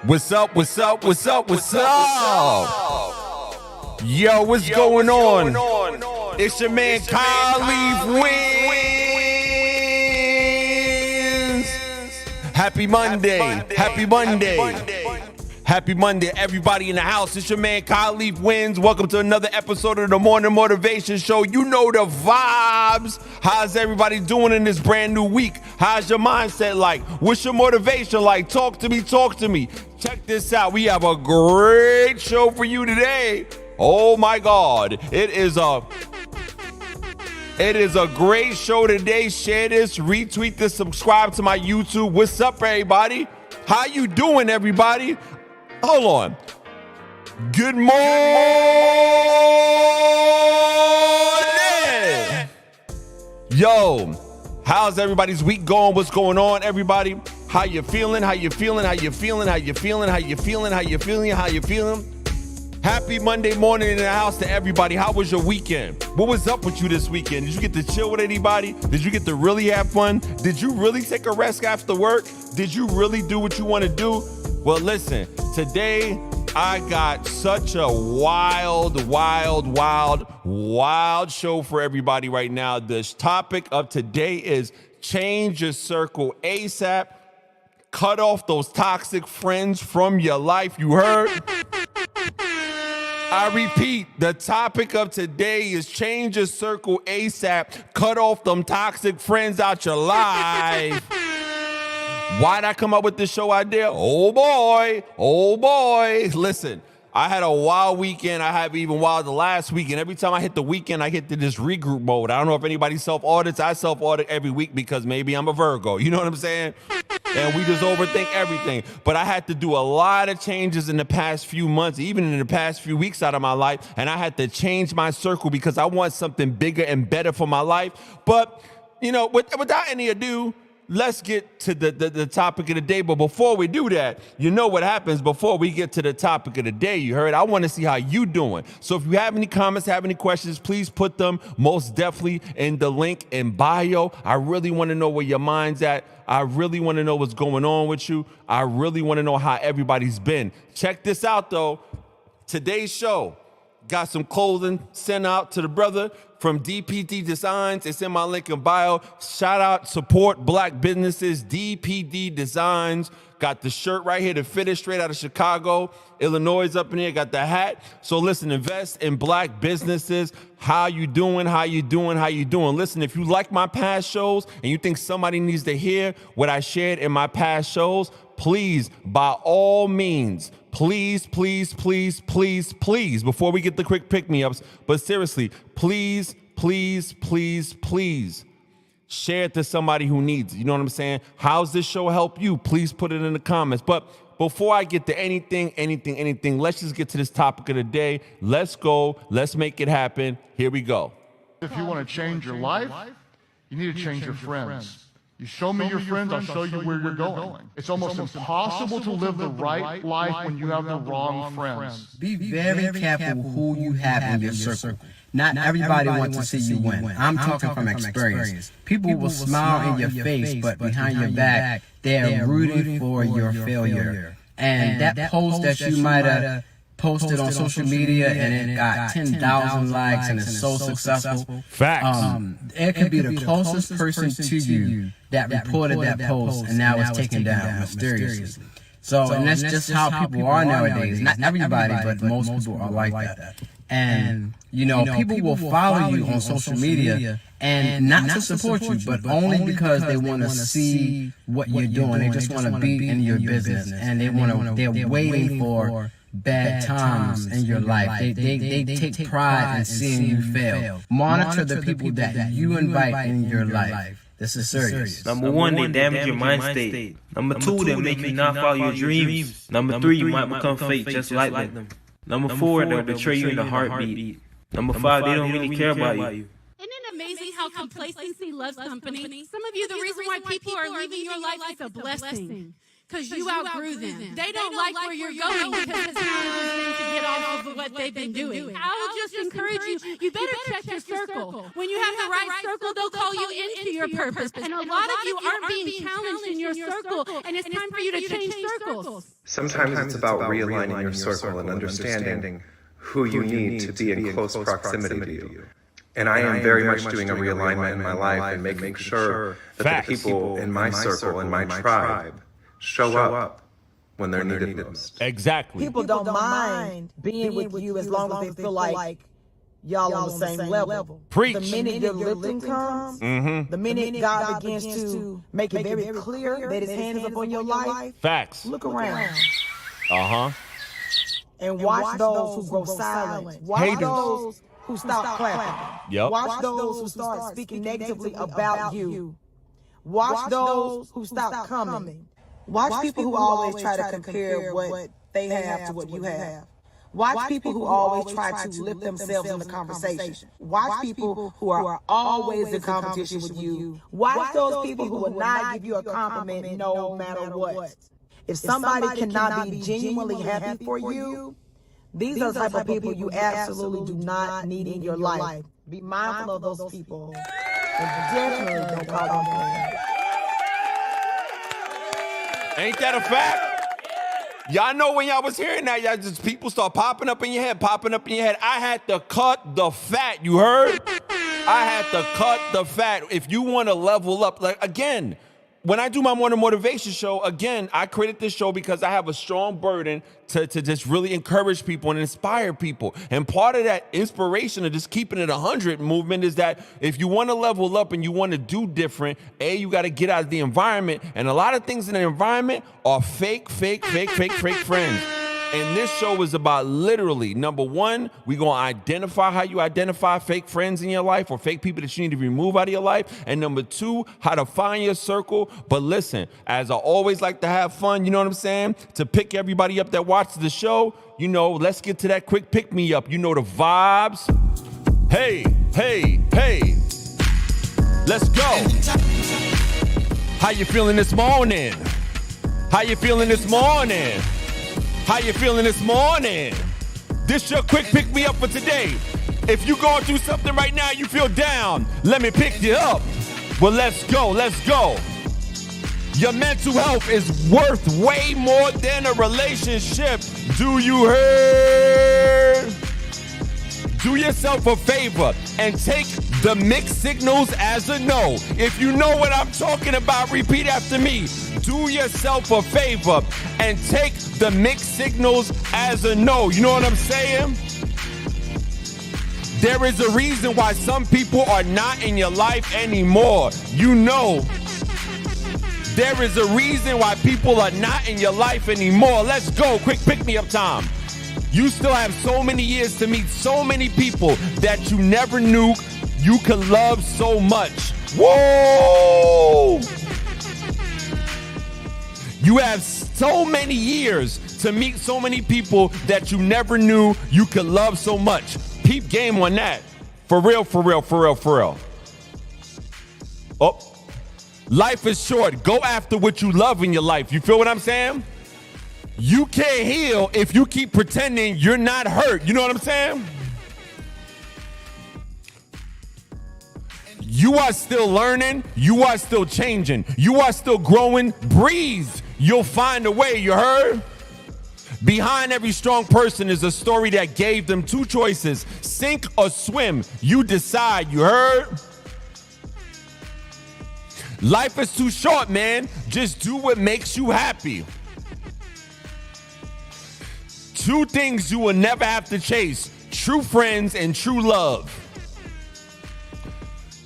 What's up, what's up, what's up, what's up? Yo, what's going on? It's your man Khalif Wins. Happy Monday. Happy Monday. Happy Monday, everybody in the house. It's your man Khalif Wins. Welcome to another episode of the Morning Motivation Show. You know the vibes. How's everybody doing in this brand new week? How's your mindset like? What's your motivation like? Talk to me, talk to me. Check this out. We have a great show for you today. Oh my God. It is a great show today. Share this, retweet this, subscribe to my YouTube. What's up, everybody? How you doing, everybody? Hold on. Good morning. Yo, how's everybody's week going? What's going on, everybody? How you feeling? How you feeling? How you feeling? How you feeling? How you feeling? How you feeling? How you feeling? Happy Monday morning in the house to everybody. How was your weekend? What was up with you this weekend? Did you get to chill with anybody? Did you get to really have fun? Did you really take a rest after work? Did you really do what you want to do? Well, listen, today I got such a wild show for everybody right now. The topic of today is change your circle ASAP. Cut off those toxic friends from your life. You heard? I repeat, the topic of today is change your circle ASAP. Cut off them toxic friends out your life. Why'd I come up with this show idea? Oh boy. Listen, I had a wild weekend. I have even wild the last weekend. Every time I hit the weekend, I hit this regroup mode. I don't know if anybody self-audits. I self-audit every week because maybe I'm a Virgo. You know what I'm saying? And we just overthink everything. But I had to do a lot of changes in the past few months, even in the past few weeks out of my life. And I had to change my circle because I want something bigger and better for my life. But, you know, without any ado, let's get to the topic of the day. But before we do that, you know what happens before we get to the topic of the day. You heard? I want to see how you doing. So if you have any comments, have any questions, please put them most definitely in the link in bio. I really want to know where your mind's at. I really want to know what's going on with you. I really want to know how everybody's been. Check this out, though. Today's show got some clothing sent out to the brother from DPD Designs. It's in my link in bio. Shout out, support black businesses, DPD Designs. Got the shirt right here, the fitted straight out of Chicago. Illinois up in here, got the hat. So listen, invest in black businesses. How you doing? How you doing? How you doing? Listen, if you like my past shows and you think somebody needs to hear what I shared in my past shows, please, by all means, please, please, please, please, please, before we get the quick pick-me-ups, but seriously, please, please, please, please, share it to somebody who needs it. You know what I'm saying? How's this show help you? Please put it in the comments. But before I get to anything, let's just get to this topic of the day. Let's go. Let's make it happen. Here we go. If you want to change your life, you need to change your friends. You show me your friends, I'll show you where you're going. It's almost impossible to live the right life when you have the wrong friends. Be very careful who you have in your circle. Not everybody wants to see you win. I'm talking from experience. People will smile in your face, but behind your back, they're rooting for your failure. And that post that you might have posted on social media and it got 10,000 likes and it's so successful. Facts. It could be the closest person to you that reported that post and now it's taken down mysteriously. So, and that's just how people are nowadays. Not everybody, but most people are like that. And, you know, people will follow you on social media and not to support you, but only because they want to see what you're doing. They just want to be in your business and they're waiting for bad times in your life. They take pride in seeing you fail. Monitor the people that you invite in your life. This is serious. Number one, they damage your mind state. Number two, they make you not follow your dreams. Number three, you might become fake just like them. Number four, they'll betray you in the heartbeat. Number five, they don't really care about you. Isn't it amazing how complacency loves company? Some of you, the reason why people are leaving your life is a blessing. Because you outgrew them. They don't like where you're going because it's time to get off of what they've been doing. I'll just encourage you, you better check your circle. When you have the right circle, they'll call you into your purpose. And a lot of you aren't being challenged in your circle, and it's time for you to change circles. Sometimes it's about realigning your circle and understanding who you need to be in close proximity to you. And I am very much doing a realignment in my life and making sure that the people in my circle, in my tribe, show up when they're needed most. Exactly. People don't mind being with you as long as they feel like y'all on the same level. Preach. The minute your lifting comes, the minute God begins to make it very clear that his hand is upon your life, Facts. look around. And watch those who grow silent. Watch Haters. those who stop clapping. Yep. Watch those who start speaking negatively about you. Watch those who stop coming. Watch people who always try to compare what they have to what you have. Watch people who always try to lift themselves in the conversation. Watch people who are always in competition with you. Watch those people who will not give you a compliment no matter what. If somebody cannot be genuinely happy for you, these are the type of people you absolutely do not need in your life. Be mindful of those people. And definitely don't call them names. Ain't that a fact? Y'all know when y'all was hearing that, y'all just people start popping up in your head. I had to cut the fat, you heard? I had to cut the fat. If you want to level up, like again, when I do my morning motivation show, again, I created this show because I have a strong burden to just really encourage people and inspire people. And part of that inspiration of just keeping it 100 movement is that if you want to level up and you want to do different, you got to get out of the environment. And a lot of things in the environment are fake friends. And this show is about literally, number one, we're going to identify how you identify fake friends in your life or fake people that you need to remove out of your life. And number two, how to find your circle. But listen, as I always like to have fun, you know what I'm saying? To pick everybody up that watches the show, you know, let's get to that quick pick me up. You know the vibes. Hey. Let's go. How you feeling this morning? How you feeling this morning? How you feeling this morning? This your quick pick me up for today. If you going through something right now, you feel down, let me pick you up. Well, let's go. Your mental health is worth way more than a relationship. Do you hear? Do yourself a favor and take the mixed signals as a no. If you know what I'm talking about, repeat after me. Do yourself a favor and take the mixed signals as a no. You know what I'm saying? There is a reason why some people are not in your life anymore. You know There is a reason why people are not in your life anymore. Let's go. Quick pick-me-up time. You still have so many years to meet so many people that you never knew you could love so much. Whoa! You have so many years to meet so many people that you never knew you could love so much. Peep game on that. For real, for real, for real, for real. Oh, life is short. Go after what you love in your life. You feel what I'm saying? You can't heal if you keep pretending you're not hurt. You know what I'm saying? You are still learning. You are still changing. You are still growing. Breathe. You'll find a way. You heard? Behind every strong person is a story that gave them two choices: sink or swim. You decide. You heard? Life is too short, man. Just do what makes you happy. Two things you will never have to chase: true friends and true love.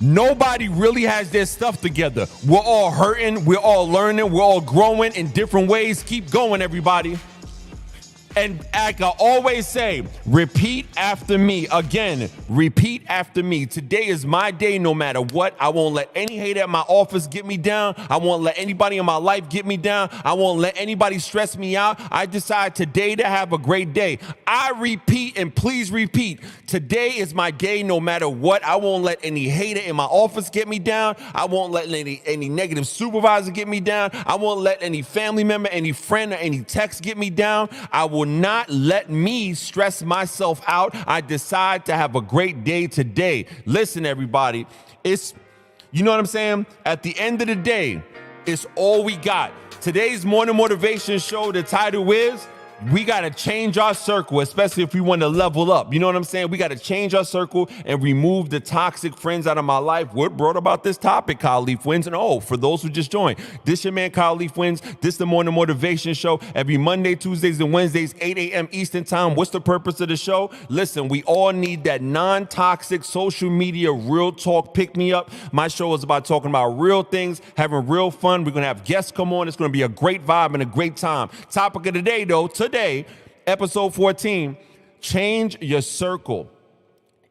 Nobody really has their stuff together. We're all hurting. We're all learning. We're all growing in different ways. Keep going, everybody. And like I always say, repeat after me. Again, repeat after me. Today is my day no matter what. I won't let any hate at my office get me down. I won't let anybody in my life get me down. I won't let anybody stress me out. I decide today to have a great day. I repeat, and please repeat. Today is my day no matter what. I won't let any hater in my office get me down. I won't let any negative supervisor get me down. I won't let any family member, any friend, or any text get me down. I will not let me stress myself out. I decide to have a great day today. Listen, everybody, you know what I'm saying? At the end of the day, it's all we got. Today's morning motivation show, the title is, we got to change our circle, especially if we want to level up. You know what I'm saying? We got to change our circle and remove the toxic friends out of my life. What brought about this topic, Kyle Leaf Wins? And for those who just joined, this your man, Kyle Leaf Wins. This the morning motivation show every Monday, Tuesdays, and Wednesdays, 8 a.m. Eastern time. What's the purpose of the show? Listen, we all need that non-toxic social media real talk pick-me-up. My show is about talking about real things, having real fun. We're going to have guests come on. It's going to be a great vibe and a great time. Topic of the day, though, today, episode 14, change your circle.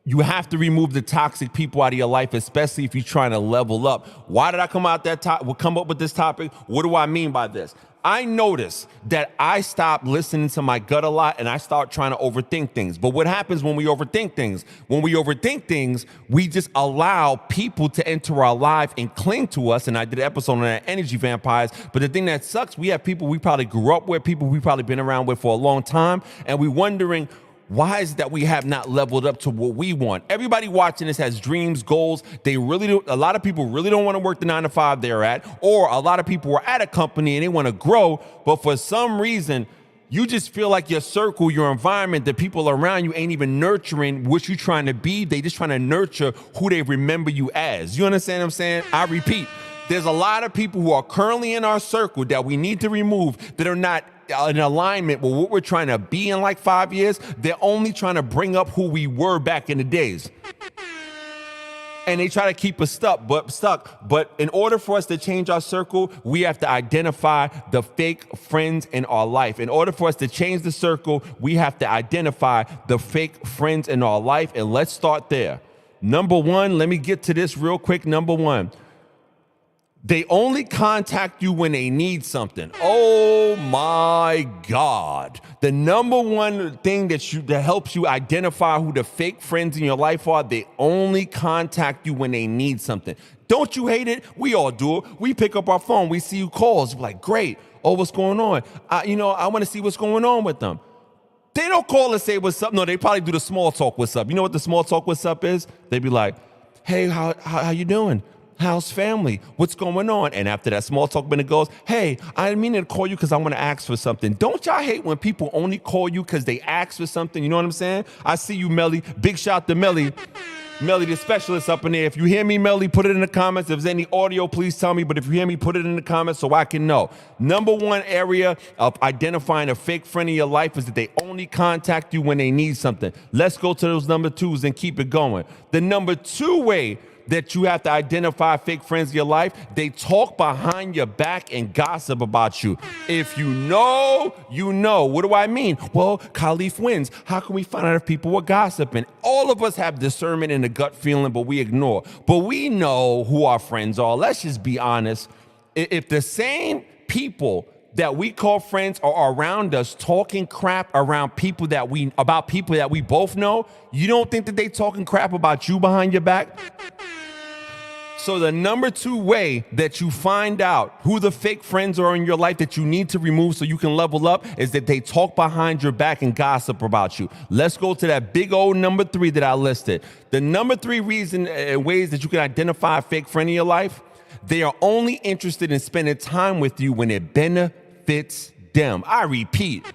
You have to remove the toxic people out of your life, especially if you're trying to level up. Why did I come up with this topic? What do I mean by this? I noticed that I stopped listening to my gut a lot and I start trying to overthink things. But what happens when we overthink things? When we overthink things, we just allow people to enter our life and cling to us. And I did an episode on that, energy vampires. But the thing that sucks, we have people we probably grew up with, people we probably been around with for a long time. And we're wondering, why is it that we have not leveled up to what we want? Everybody watching this has dreams, goals. They really do. A lot of people really don't want to work the 9 to 5 they're at, or a lot of people are at a company and they want to grow, but for some reason, you just feel like your circle, your environment, the people around you ain't even nurturing what you're trying to be. They just trying to nurture who they remember you as. You understand what I'm saying? I repeat, there's a lot of people who are currently in our circle that we need to remove that are not in alignment with what we're trying to be in like 5 years. They're only trying to bring up who we were back in the days. And they try to keep us stuck. But in order for us to change our circle, we have to identify the fake friends in our life. In order for us to change the circle, we have to identify the fake friends in our life. And let's start there. Number one, let me get to this real quick. Number one, they only contact you when they need something. Oh my God. The number one thing that helps you identify who the fake friends in your life are, they only contact you when they need something. Don't you hate it? We all do it. We pick up our phone, we see you calls, we're like, great. Oh, what's going on? I want to see what's going on with them. They don't call and say what's up. No, they probably do the small talk what's up. You know what the small talk what's up is? They be like, hey, how you doing? How's family? What's going on? And after that small talk minute goes, hey, I didn't mean to call you because I want to ask for something. Don't y'all hate when people only call you because they ask for something? You know what I'm saying? I see you, Melly. Big shout to Melly. Melly, the specialist up in there. If you hear me, Melly, put it in the comments. If there's any audio, please tell me. But if you hear me, put it in the comments so I can know. Number one area of identifying a fake friend in your life is that they only contact you when they need something. Let's go to those number twos and keep it going. The number two way that you have to identify fake friends in your life. They talk behind your back and gossip about you. If you know, you know. What do I mean? Well, Khalif wins. How can we find out if people were gossiping? All of us have discernment and a gut feeling, but we ignore. But we know who our friends are. Let's just be honest. If the same people that we call friends are around us talking crap about people that we both know, you don't think that they talking crap about you behind your back? So the number 2 way that you find out who the fake friends are in your life that you need to remove so you can level up is that they talk behind your back and gossip about you. Let's go to that big old number 3 that I listed. The number 3 reason and ways that you can identify a fake friend in your life, they are only interested in spending time with you when it benefits them. I repeat,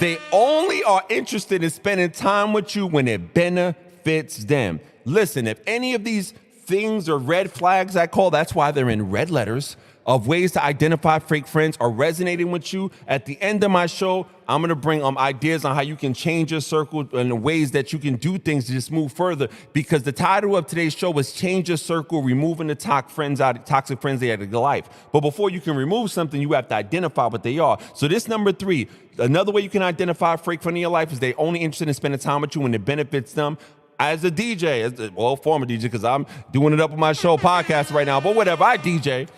they only are interested in spending time with you when it benefits them. Listen, if any of these things or red flags I call, that's why they're in red letters, of ways to identify fake friends are resonating with you, at the end of my show, I'm going to bring ideas on how you can change your circle and ways that you can do things to just move further, because the title of today's show was Change Your Circle, Removing the Toxic Friends Out of Your Life. But before you can remove something, you have to identify what they are. So this number 3, another way you can identify a fake friend in your life is they're only interested in spending time with you when it benefits them. As a DJ, former DJ, because I'm doing it up on my show podcast right now, but whatever, I DJ.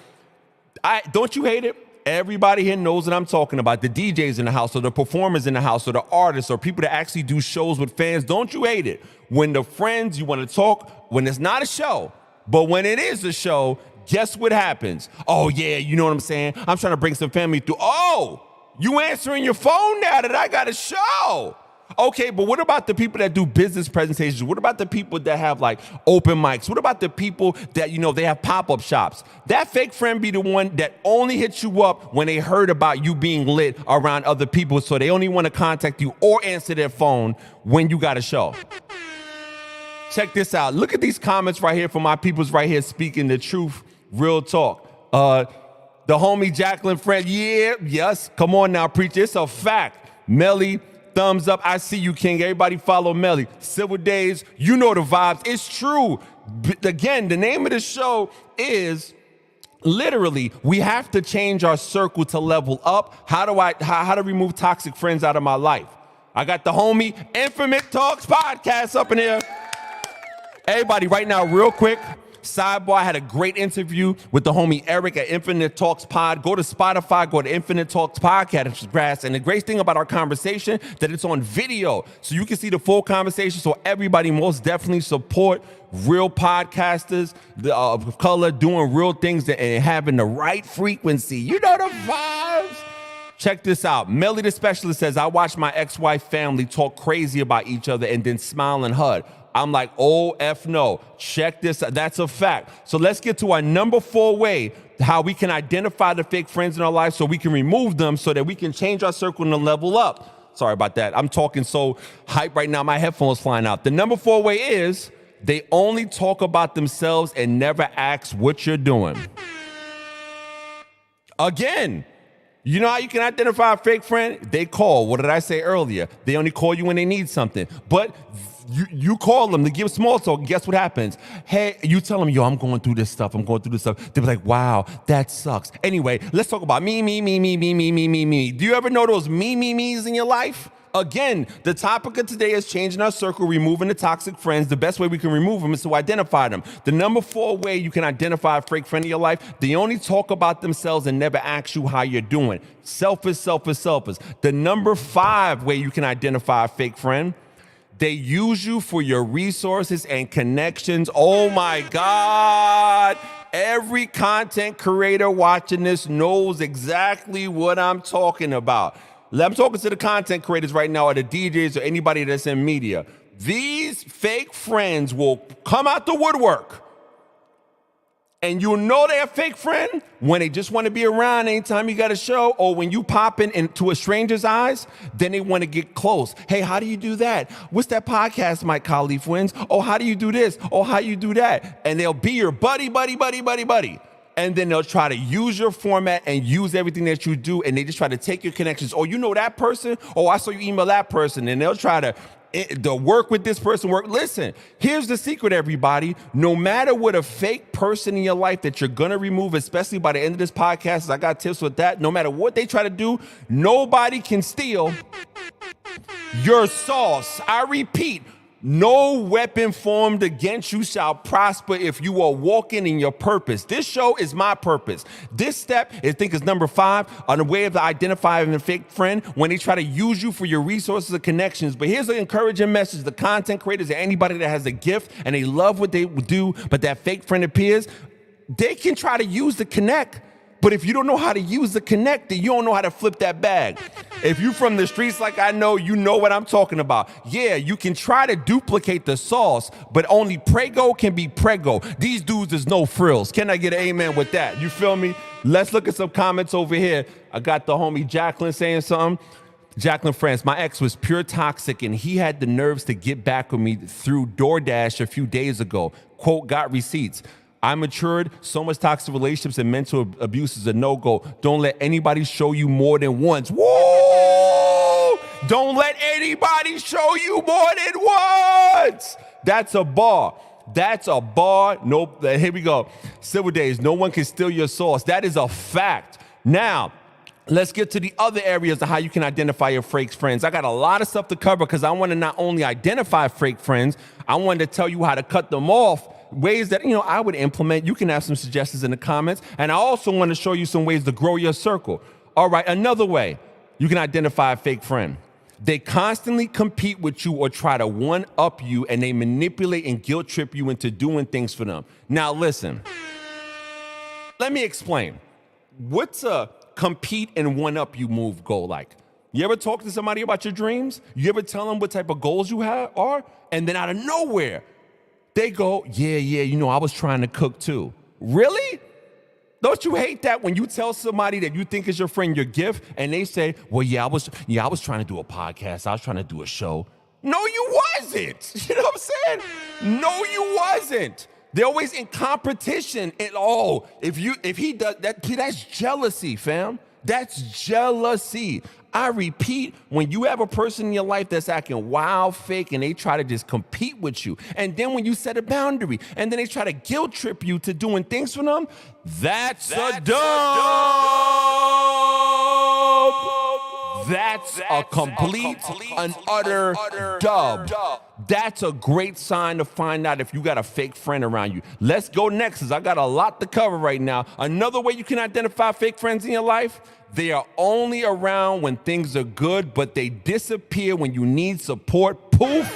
Don't you hate it? Everybody here knows what I'm talking about. The DJs in the house, or the performers in the house, or the artists, or people that actually do shows with fans. Don't you hate it when the friends you want to talk, when it's not a show, but when it is a show, guess what happens? Oh yeah, you know what I'm saying? I'm trying to bring some family through. Oh, you answering your phone now that I got a show. Okay, but what about the people that do business presentations? What about the people that have like open mics? What about the people that, they have pop-up shops? That fake friend be the one that only hits you up when they heard about you being lit around other people, so they only want to contact you or answer their phone when you got a show. Check this out. Look at these comments right here from my peoples right here speaking the truth, real talk. The homie Jacqueline friend, yes, come on now, preach. It's a fact. Melly, thumbs up. I see you, King. Everybody follow Melly. Civil Days, you know the vibes. It's true. Again, the name of the show is literally, we have to change our circle to level up. How to remove toxic friends out of my life. I got the homie Infinite Talks podcast up in here. Everybody right now, real quick, sidebar, I had a great interview with the homie Eric at Infinite Talks Pod. Go to Spotify, go to Infinite Talks Podcast. And the great thing about our conversation, that it's on video. So you can see the full conversation. So everybody most definitely support real podcasters of color doing real things and having the right frequency. You know the vibes. Check this out. Melly the Specialist says, I watched my ex-wife family talk crazy about each other and then smile and hug. I'm like, oh, F no. Check this out. That's a fact. So let's get to our number 4 way how we can identify the fake friends in our life so we can remove them so that we can change our circle and level up. Sorry about that. I'm talking so hype right now. My headphones flying out. The number 4 way is they only talk about themselves and never ask what you're doing. Again, you know how you can identify a fake friend? They call. What did I say earlier? They only call you when they need something. But you call them to give small talk, and guess what happens? Hey, you tell them, yo, I'm going through this stuff. They'll be like, wow, that sucks. Anyway, let's talk about me. Do you ever know those me's in your life? Again, the topic of today is changing our circle, removing the toxic friends. The best way we can remove them is to identify them. The number 4 way you can identify a fake friend in your life, they only talk about themselves and never ask you how you're doing. Selfish. The number 5 way you can identify a fake friend, they use you for your resources and connections. Oh my God. Every content creator watching this knows exactly what I'm talking about. I'm talking to the content creators right now, or the DJs, or anybody that's in media. These fake friends will come out the woodwork. And you'll know they're a fake friend when they just want to be around anytime you got a show, or when you pop into a stranger's eyes, then they want to get close. Hey, how do you do that? What's that podcast Mike Khalif wins? Oh, how do you do this? Oh, how you do that? And they'll be your buddy. And then they'll try to use your format and use everything that you do, and they just try to take your connections. Oh, you know that person? Oh, I saw you email that person. And they'll try to the work with this person work. Listen, here's the secret, everybody. No matter what a fake person in your life that you're going to remove, especially by the end of this podcast, I got tips with that. No matter what they try to do, nobody can steal your sauce. I repeat, no weapon formed against you shall prosper if you are walking in your purpose. This show is my purpose. This step, I think, is number 5 on the way of identifying a fake friend when they try to use you for your resources and connections. But here's an encouraging message. The content creators and anybody that has a gift and they love what they do, but that fake friend appears, they can try to use the connect. But if you don't know how to use the connect, then you don't know how to flip that bag. If you from the streets like I know, you know what I'm talking about. Yeah, you can try to duplicate the sauce, but only Prego can be Prego. These dudes is no frills. Can I get an amen with that? You feel me? Let's look at some comments over here. I got the homie Jacqueline saying something. Jacqueline France, my ex was pure toxic and he had the nerves to get back with me through DoorDash a few days ago. Quote, got receipts. I matured. So much toxic relationships and mental abuse is a no-go. Don't let anybody show you more than once. Whoa! Don't let anybody show you more than once. That's a bar. That's a bar. Nope. Here we go. Civil days. No one can steal your sauce. That is a fact. Now, let's get to the other areas of how you can identify your fake friends. I got a lot of stuff to cover because I want to not only identify fake friends, I wanted to tell you how to cut them off. Ways that, I would implement. You can have some suggestions in the comments. And I also want to show you some ways to grow your circle. All right, another way you can identify a fake friend. They constantly compete with you or try to one-up you, and they manipulate and guilt trip you into doing things for them. Now, listen. Let me explain. What's a compete and one-up you move go like? You ever talk to somebody about your dreams? You ever tell them what type of goals you are? And then out of nowhere, they go, yeah, I was trying to cook too. Really? Don't you hate that when you tell somebody that you think is your friend your gift and they say, well, I was trying to do a podcast. I was trying to do a show. No, you wasn't. You know what I'm saying? No, you wasn't. They're always in competition. And if he does that, that's jealousy, fam. That's jealousy. I repeat, when you have a person in your life that's acting wild, fake, and they try to just compete with you, and then when you set a boundary, and then they try to guilt trip you to doing things for them, that's a dub. That's a complete and utter dub. That's a great sign to find out if you got a fake friend around you. Let's go next, because I got a lot to cover right now. Another way you can identify fake friends in your life, they are only around when things are good, but they disappear when you need support. Poof,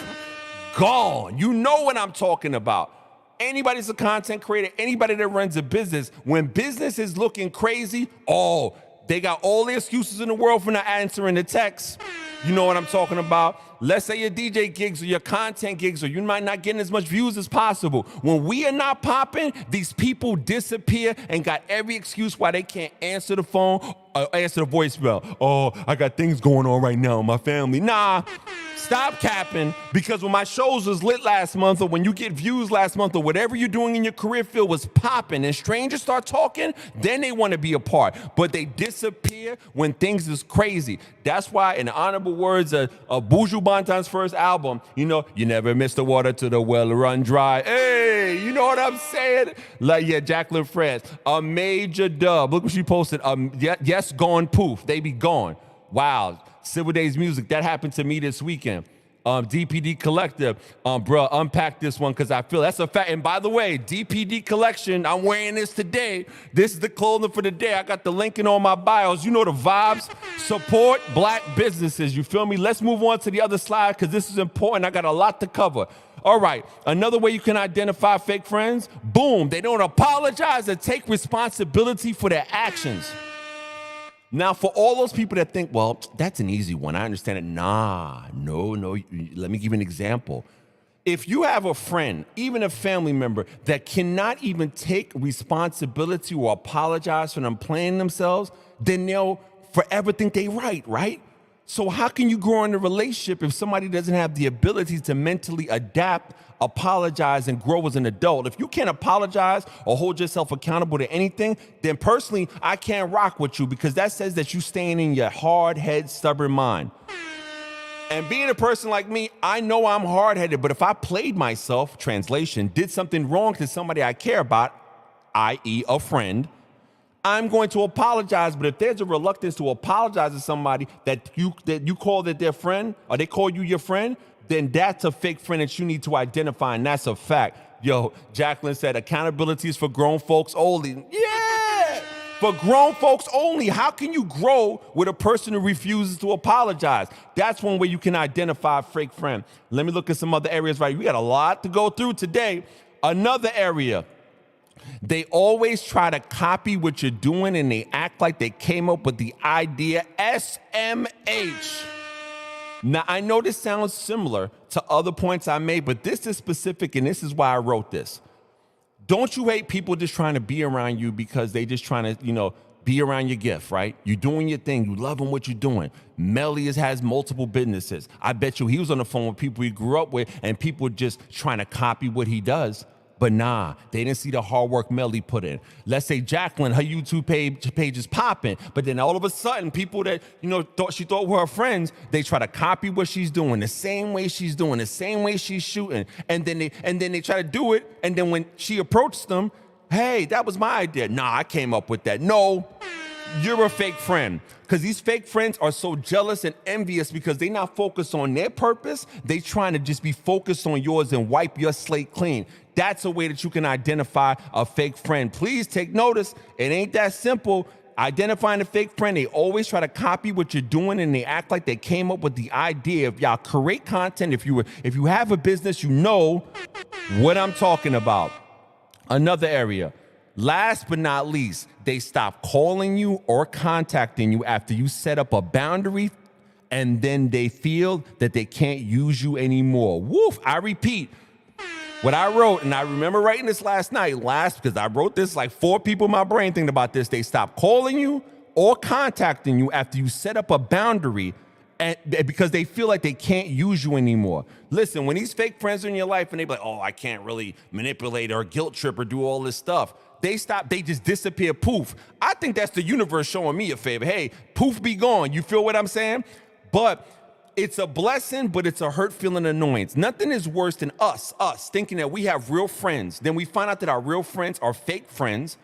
gone. You know what I'm talking about. Anybody's a content creator, anybody that runs a business, when business is looking crazy, they got all the excuses in the world for not answering the text. You know what I'm talking about. Let's say your DJ gigs or your content gigs, or you might not get as much views as possible. When we are not popping, these people disappear and got every excuse why they can't answer the phone or answer the voicemail. Oh, I got things going on right now in my family. Nah, stop capping, because when my shows was lit last month, or when you get views last month, or whatever you're doing in your career field was popping and strangers start talking, then they want to be a part. But they disappear when things is crazy. That's why, in the honorable words of Buju Banton's first album, you never miss the water till the well run dry. Hey, you know what I'm saying? Like, yeah, Jacqueline France, a major dub. Look what she posted. Yes, gone poof. They be gone. Wow. Civil Days Music, that happened to me this weekend. DPD Collective, bro, unpack this one because I feel that's a fact. And by the way, DPD Collection, I'm wearing this today. This is the clothing for the day. I got the link in all my bios. You know the vibes. Support black businesses. You feel me? Let's move on to the other slide because this is important. I got a lot to cover. All right, another way you can identify fake friends, boom, they don't apologize or take responsibility for their actions. Now, for all those people that think, well, that's an easy one, I understand it. No. Let me give you an example. If you have a friend, even a family member, that cannot even take responsibility or apologize for them playing themselves, then they'll forever think they right? So how can you grow in a relationship if somebody doesn't have the ability to mentally adapt, apologize, and grow as an adult? If you can't apologize or hold yourself accountable to anything, then personally, I can't rock with you, because that says that you're staying in your hard head, stubborn mind. And being a person like me, I know I'm hard-headed, but if I played myself, translation, did something wrong to somebody I care about, i.e. a friend, I'm going to apologize. But if there's a reluctance to apologize to somebody that you call that their friend, or they call you your friend, then that's a fake friend that you need to identify, and that's a fact. Yo, Jacqueline said accountability is for grown folks only. Yeah! For grown folks only. How can you grow with a person who refuses to apologize? That's one way you can identify a fake friend. Let me look at some other areas, right? We got a lot to go through today. Another area. They always try to copy what you're doing, and they act like they came up with the idea. SMH. Now, I know this sounds similar to other points I made, but this is specific, and this is why I wrote this. Don't you hate people just trying to be around you because they just trying to, be around your gift, right? You're doing your thing. You loving what you're doing. Melly has multiple businesses. I bet you he was on the phone with people he grew up with, and people just trying to copy what he does. But nah, they didn't see the hard work Melly put in. Let's say Jacqueline, her YouTube page is popping, but then all of a sudden, people that thought were her friends, they try to copy what she's doing, the same way she's doing, the same way she's shooting, and then they try to do it. And then when she approached them, hey, that was my idea. Nah, I came up with that. No, you're a fake friend. Because these fake friends are so jealous and envious because they not focused on their purpose. They trying to just be focused on yours and wipe your slate clean. That's a way that you can identify a fake friend. Please take notice. It ain't that simple. Identifying a fake friend, they always try to copy what you're doing, and they act like they came up with the idea. If y'all create content, if you have a business, you know what I'm talking about. Another area. Last but not least, they stop calling you or contacting you after you set up a boundary, and then they feel that they can't use you anymore. Woof, I repeat what I wrote, and I remember writing this last night, because I wrote this like 4 people in my brain thinking about this. They stop calling you or contacting you after you set up a boundary, and because they feel like they can't use you anymore. Listen, when these fake friends are in your life and they be like, oh, I can't really manipulate or guilt trip or do all this stuff, they just disappear, poof. I think that's the universe showing me a favor. Hey, poof, be gone. You feel what I'm saying? But it's a blessing, but it's a hurt feeling annoyance. Nothing is worse than us thinking that we have real friends. Then we find out that our real friends are fake friends,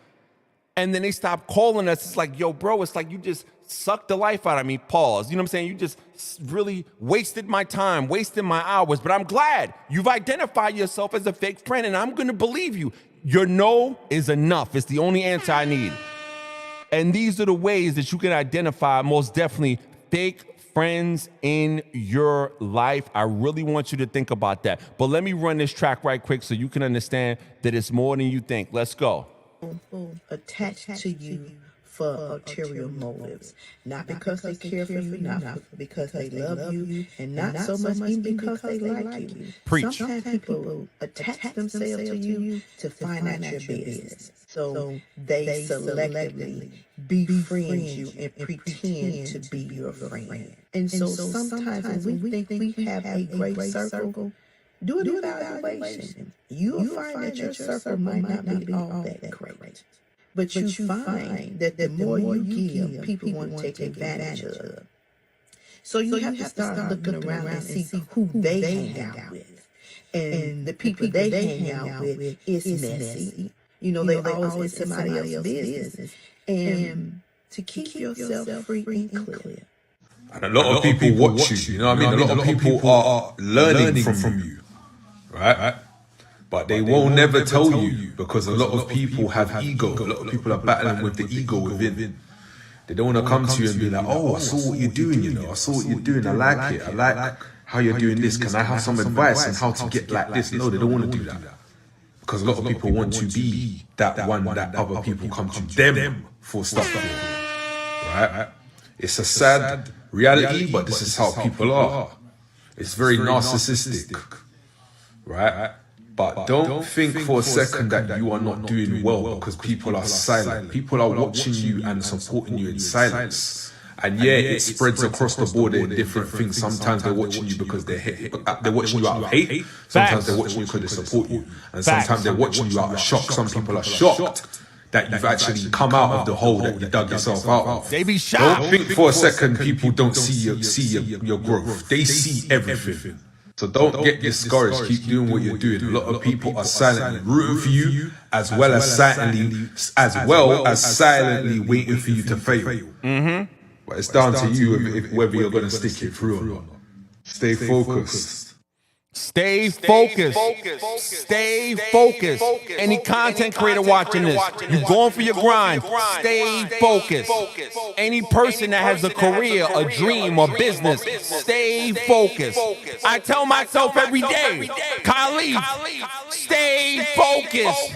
and then they stop calling us. It's like, yo, bro, it's like you just sucked the life out of me. Pause. You know what I'm saying? You just really wasted my time, wasted my hours. But I'm glad you've identified yourself as a fake friend, and I'm going to believe you. Your no is enough. It's the only answer I need. And these are the ways that you can identify most definitely fake friends in your life. I really want you to think about that. But let me run this track right quick so you can understand that it's more than you think. Let's go. Attached to you for ulterior motives, not because they care for you, not because they love you, and not so much even because they like you. Preach. Sometimes people attach themselves to you to finance your business, so they selectively befriend you and pretend to be your friend. And so sometimes when we think we have a great circle, do an evaluation. You'll find that your circle might not be all that great. But you find that the more you give, people want to take advantage of. So you have to start looking around and see who they hang out with. And the people they hang out with is messy. They always in somebody else's business. And to keep yourself free and clear. And a lot of people watch you, you know what I mean? A lot of people are learning from you, right? But they will never tell you because a lot of people have ego. A lot of people are battling with the ego within. They don't want to come to you and be like, oh, I saw what you're doing, I saw what you're doing, I like it, I like how you're doing this. Can I have some advice on how to get like this? No, they don't want to do that. Because a lot of people want to be that one that other people come to them for stuff for, right? It's a sad reality, but this is how people are. It's very narcissistic, right? But don't think for a second that you are not doing well because people are silent. People are watching you and supporting you in silence. And yeah, it spreads across the board in different things. Sometimes they're watching you because they're watching you out of hate. Sometimes they're watching you because they support you. And sometimes they're watching you out of shock. Some people are shocked that you've actually come out of the hole that you dug yourself out of. They be shocked. Don't think for a second people don't see your growth. They see everything. So don't get discouraged. Keep doing what you're doing. A lot of people are silently rooting for you, as well as silently waiting for you to fail. But it's down to you whether you're going to stick it through or not. Stay focused. Stay focused. Stay focused. Any content creator watching this, you going for your grind. Stay focused. Any person that has a career, a dream, or business, stay focused. I tell myself every day, Khalif, stay focused.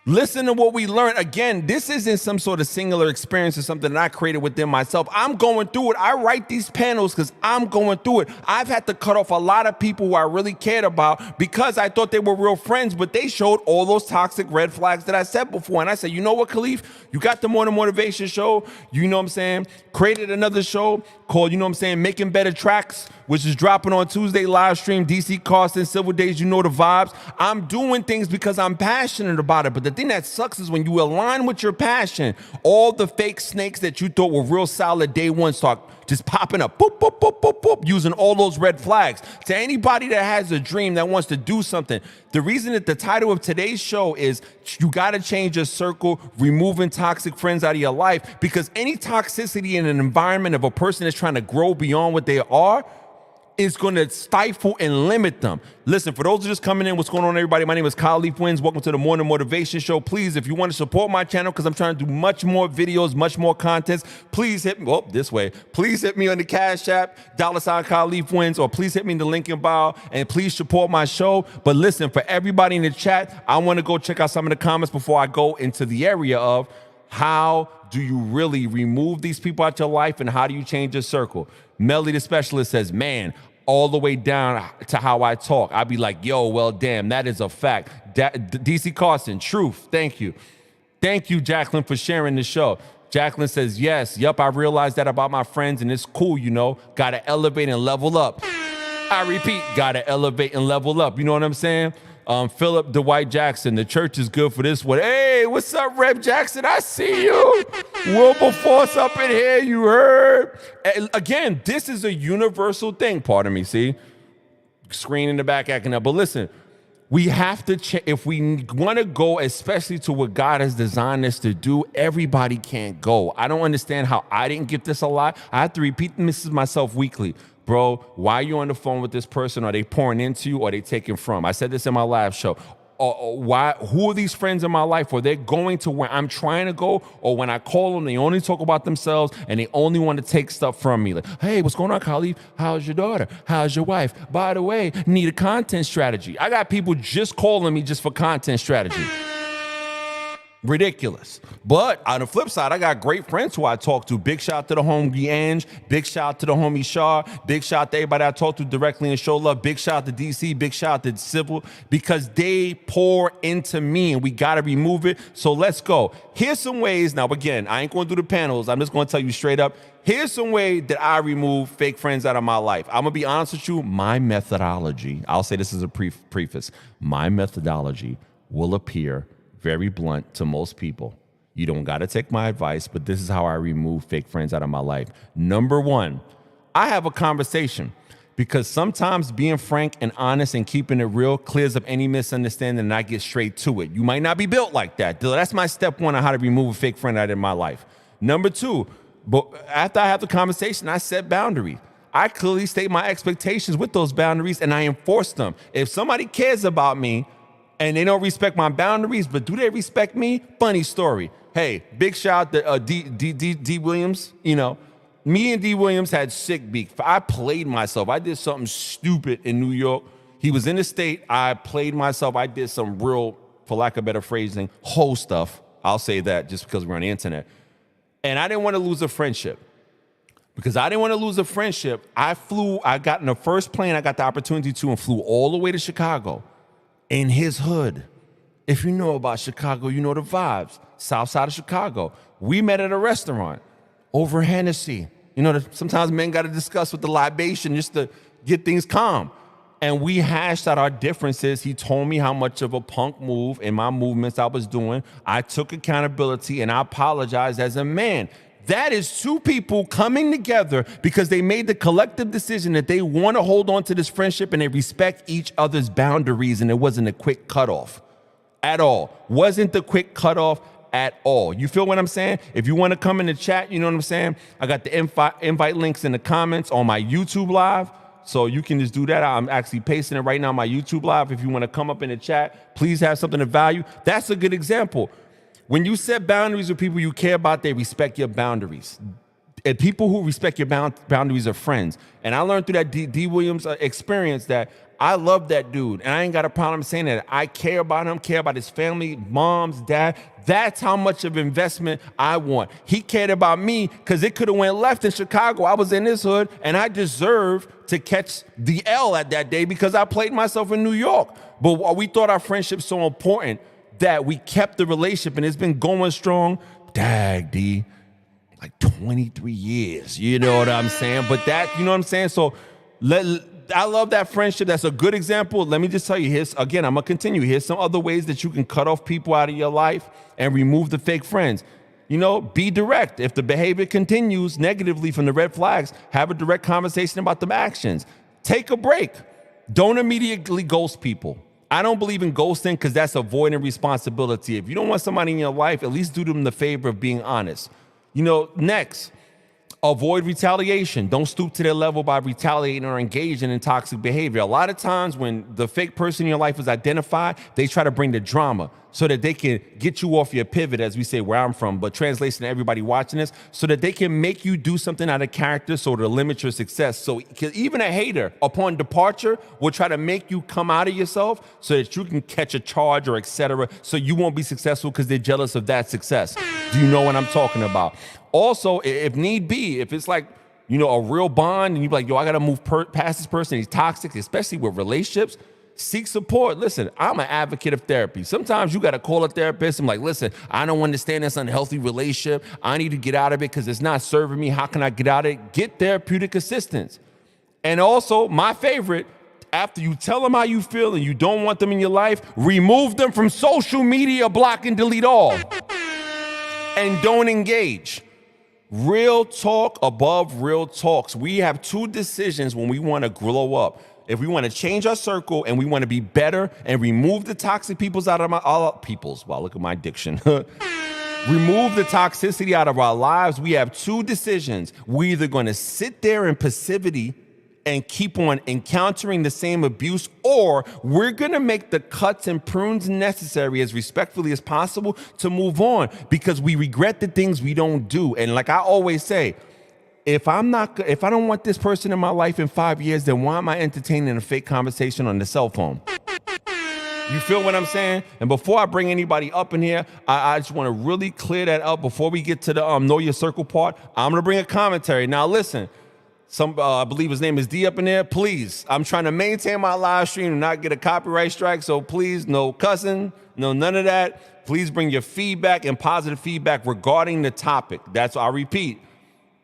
Listen to what we learned. Again, this isn't some sort of singular experience or something that I created within myself. I'm going through it. I write these panels because I'm going through it. I've had to cut off a lot of people who I really cared about because I thought they were real friends, but they showed all those toxic red flags that I said before. And I said, you know what, Khalif? You got the Morning Motivation Show. You know what I'm saying? Created another show called, you know what I'm saying, Making Better Tracks, which is dropping on Tuesday, live stream, DC Carson, Civil Days, you know the vibes. I'm doing things because I'm passionate about it. But the thing that sucks is when you align with your passion, all the fake snakes that you thought were real solid day one start just popping up, boop, boop, boop, boop, boop, using all those red flags. To anybody that has a dream that wants to do something, the reason that the title of today's show is you got to change your circle, removing toxic friends out of your life, because any toxicity in an environment of a person that's trying to grow beyond what they are is going to stifle and limit them. Listen, for those who are just coming in, what's going on, everybody? My name is Khalif Wins. Welcome to the Morning Motivation Show. Please, if you want to support my channel, because I'm trying to do much more videos, much more content, please hit me, well, this way. Please hit me on the Cash App, $ Khalif Wins, or please hit me in the link in bio, and please support my show. But listen, for everybody in the chat, I want to go check out some of the comments before I go into the area of how do you really remove these people out your life and how do you change your circle? Melly the Specialist says, man, all the way down to how I talk. I'd be like, yo, well, damn, that is a fact. DC Carson, truth, thank you. Thank you, Jacqueline, for sharing the show. Jacqueline says, yes, yup, I realized that about my friends, and it's cool, you know, gotta elevate and level up. I repeat, gotta elevate and level up. You know what I'm saying? Philip Dwight Jackson, the church is good for this one. Hey, what's up, Rep Jackson? I see you. Wilberforce up in here, you heard? And again, this is a universal thing, pardon me, see? Screen in the back acting up. But listen, we have to, if we want to go, especially to what God has designed us to do, everybody can't go. I don't understand how I didn't get this a lot. I have to repeat this to myself weekly. Bro, why are you on the phone with this person? Are they pouring into you or are they taking from? I said this in my live show. Who are these friends in my life? Are they going to where I'm trying to go? Or when I call them, they only talk about themselves and they only want to take stuff from me. Like, hey, what's going on, Khalif? How's your daughter? How's your wife? By the way, need a content strategy. I got people just calling me just for content strategy. Ridiculous. But on the flip side, I got great friends who I talk to. Big shout out to the homie Ange. Big shout out to the homie Shar. Big shout out to everybody I talk to directly and show love. Big shout out to DC. Big shout out to Civil, because they pour into me and we got to remove it. So let's go. Here's some ways. Now, again, I ain't going to do the panels. I'm just going to tell you straight up. Here's some way that I remove fake friends out of my life. I'm going to be honest with you. My methodology, I'll say this as a preface. My methodology will appear very blunt to most people. You don't got to take my advice, but this is how I remove fake friends out of my life. Number one, I have a conversation, because sometimes being frank and honest and keeping it real clears up any misunderstanding, and I get straight to it. You might not be built like that. That's my step one on how to remove a fake friend out of my life. Number two, but after I have the conversation, I set boundaries. I clearly state my expectations with those boundaries and I enforce them. If somebody cares about me, and they don't respect my boundaries, but do they respect me? Funny story. Hey, big shout out to D. Williams. You know, me and D. Williams had sick beef. I played myself. I did something stupid in New York. He was in the state. I played myself. I did some real, for lack of better phrasing, whole stuff. I'll say that just because we're on the internet. And I didn't want to lose a friendship. Because I didn't want to lose a friendship, I got in the first plane I got the opportunity to and flew all the way to Chicago. In his hood. If you know about Chicago, you know the vibes. South side of Chicago. We met at a restaurant over Hennessy. You know, sometimes men got to discuss with the libation just to get things calm. and we hashed out our differences. He told me how much of a punk move in my movements I was doing. I took accountability and I apologized as a man. That is two people coming together because they made the collective decision that they want to hold on to this friendship and they respect each other's boundaries, and it wasn't a quick cutoff at all. Wasn't the quick cutoff at all. You feel what I'm saying? If you want to come in the chat, you know what I'm saying? I got the invite links in the comments on my YouTube live. So you can just do that. I'm actually pasting it right now on my YouTube live. If you want to come up in the chat, please have something of value. That's a good example. When you set boundaries with people you care about, they respect your boundaries. And people who respect your boundaries are friends. And I learned through that D. Williams experience that I love that dude. And I ain't got a problem saying that. I care about him, care about his family, moms, dad. That's how much of investment I want. He cared about me because it could have went left in Chicago. I was in this hood, and I deserved to catch the L at that day because I played myself in New York. But we thought our friendship's so important that we kept the relationship, and it's been going strong. Dag, D, like 23 years. You know what I'm saying? But that, you know what I'm saying? So I love that friendship. That's a good example. Let me just tell you, I'm going to continue. Here's some other ways that you can cut off people out of your life and remove the fake friends. You know, be direct. If the behavior continues negatively from the red flags, have a direct conversation about the actions. Take a break. Don't immediately ghost people. I don't believe in ghosting because that's avoiding responsibility. If you don't want somebody in your life, at least do them the favor of being honest. You know, next, avoid retaliation. Don't stoop to their level by retaliating or engaging in toxic behavior. A lot of times when the fake person in your life is identified, they try to bring the drama so that they can get you off your pivot, as we say where I'm from, but translation to everybody watching this, so that they can make you do something out of character so to limit your success. So even a hater, upon departure, will try to make you come out of yourself so that you can catch a charge or etc. so you won't be successful because they're jealous of that success. Do you know what I'm talking about? Also, if need be, if it's like, you know, a real bond and you're like, yo, I got to move past this person, he's toxic, especially with relationships, seek support. Listen, I'm an advocate of therapy. Sometimes you got to call a therapist and like, listen, I don't understand this unhealthy relationship. I need to get out of it because it's not serving me. How can I get out of it? Get therapeutic assistance. And also, my favorite, after you tell them how you feel and you don't want them in your life, remove them from social media, block and delete all. And don't engage. Real talk above real talks. We have two decisions when we want to grow up. If we want to change our circle and we want to be better and remove the toxic peoples out of wow, look at my diction. Remove the toxicity out of our lives. We have two decisions. We're either going to sit there in passivity and keep on encountering the same abuse, or we're going to make the cuts and prunes necessary as respectfully as possible to move on because we regret the things we don't do. And like I always say, if I don't want this person in my life in 5 years, then why am I entertaining a fake conversation on the cell phone? You feel what I'm saying? And before I bring anybody up in here, I just want to really clear that up before we get to the know your circle part. I'm going to bring a commentary. Now listen, I believe his name is D up in there. Please, I'm trying to maintain my live stream and not get a copyright strike. So please, no cussing, no none of that. Please bring your feedback and positive feedback regarding the topic. That's, I repeat,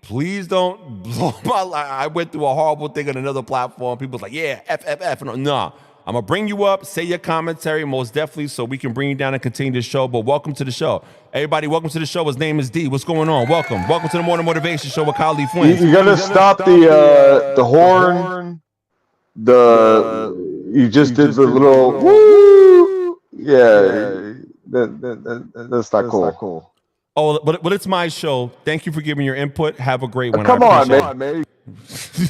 please don't blow my life. I went through a horrible thing on another platform. People's like, yeah, F. No, I'm going to bring you up, say your commentary, most definitely, so we can bring you down and continue the show. But welcome to the show. Everybody, welcome to the show. His name is D. What's going on? Welcome. Welcome to the Morning Motivation Show with Khalif Wins. You got to stop the horn. You just did the little woo. Yeah, that's not cool. Oh, but it's my show. Thank you for giving your input. Have a great one. Come on, man.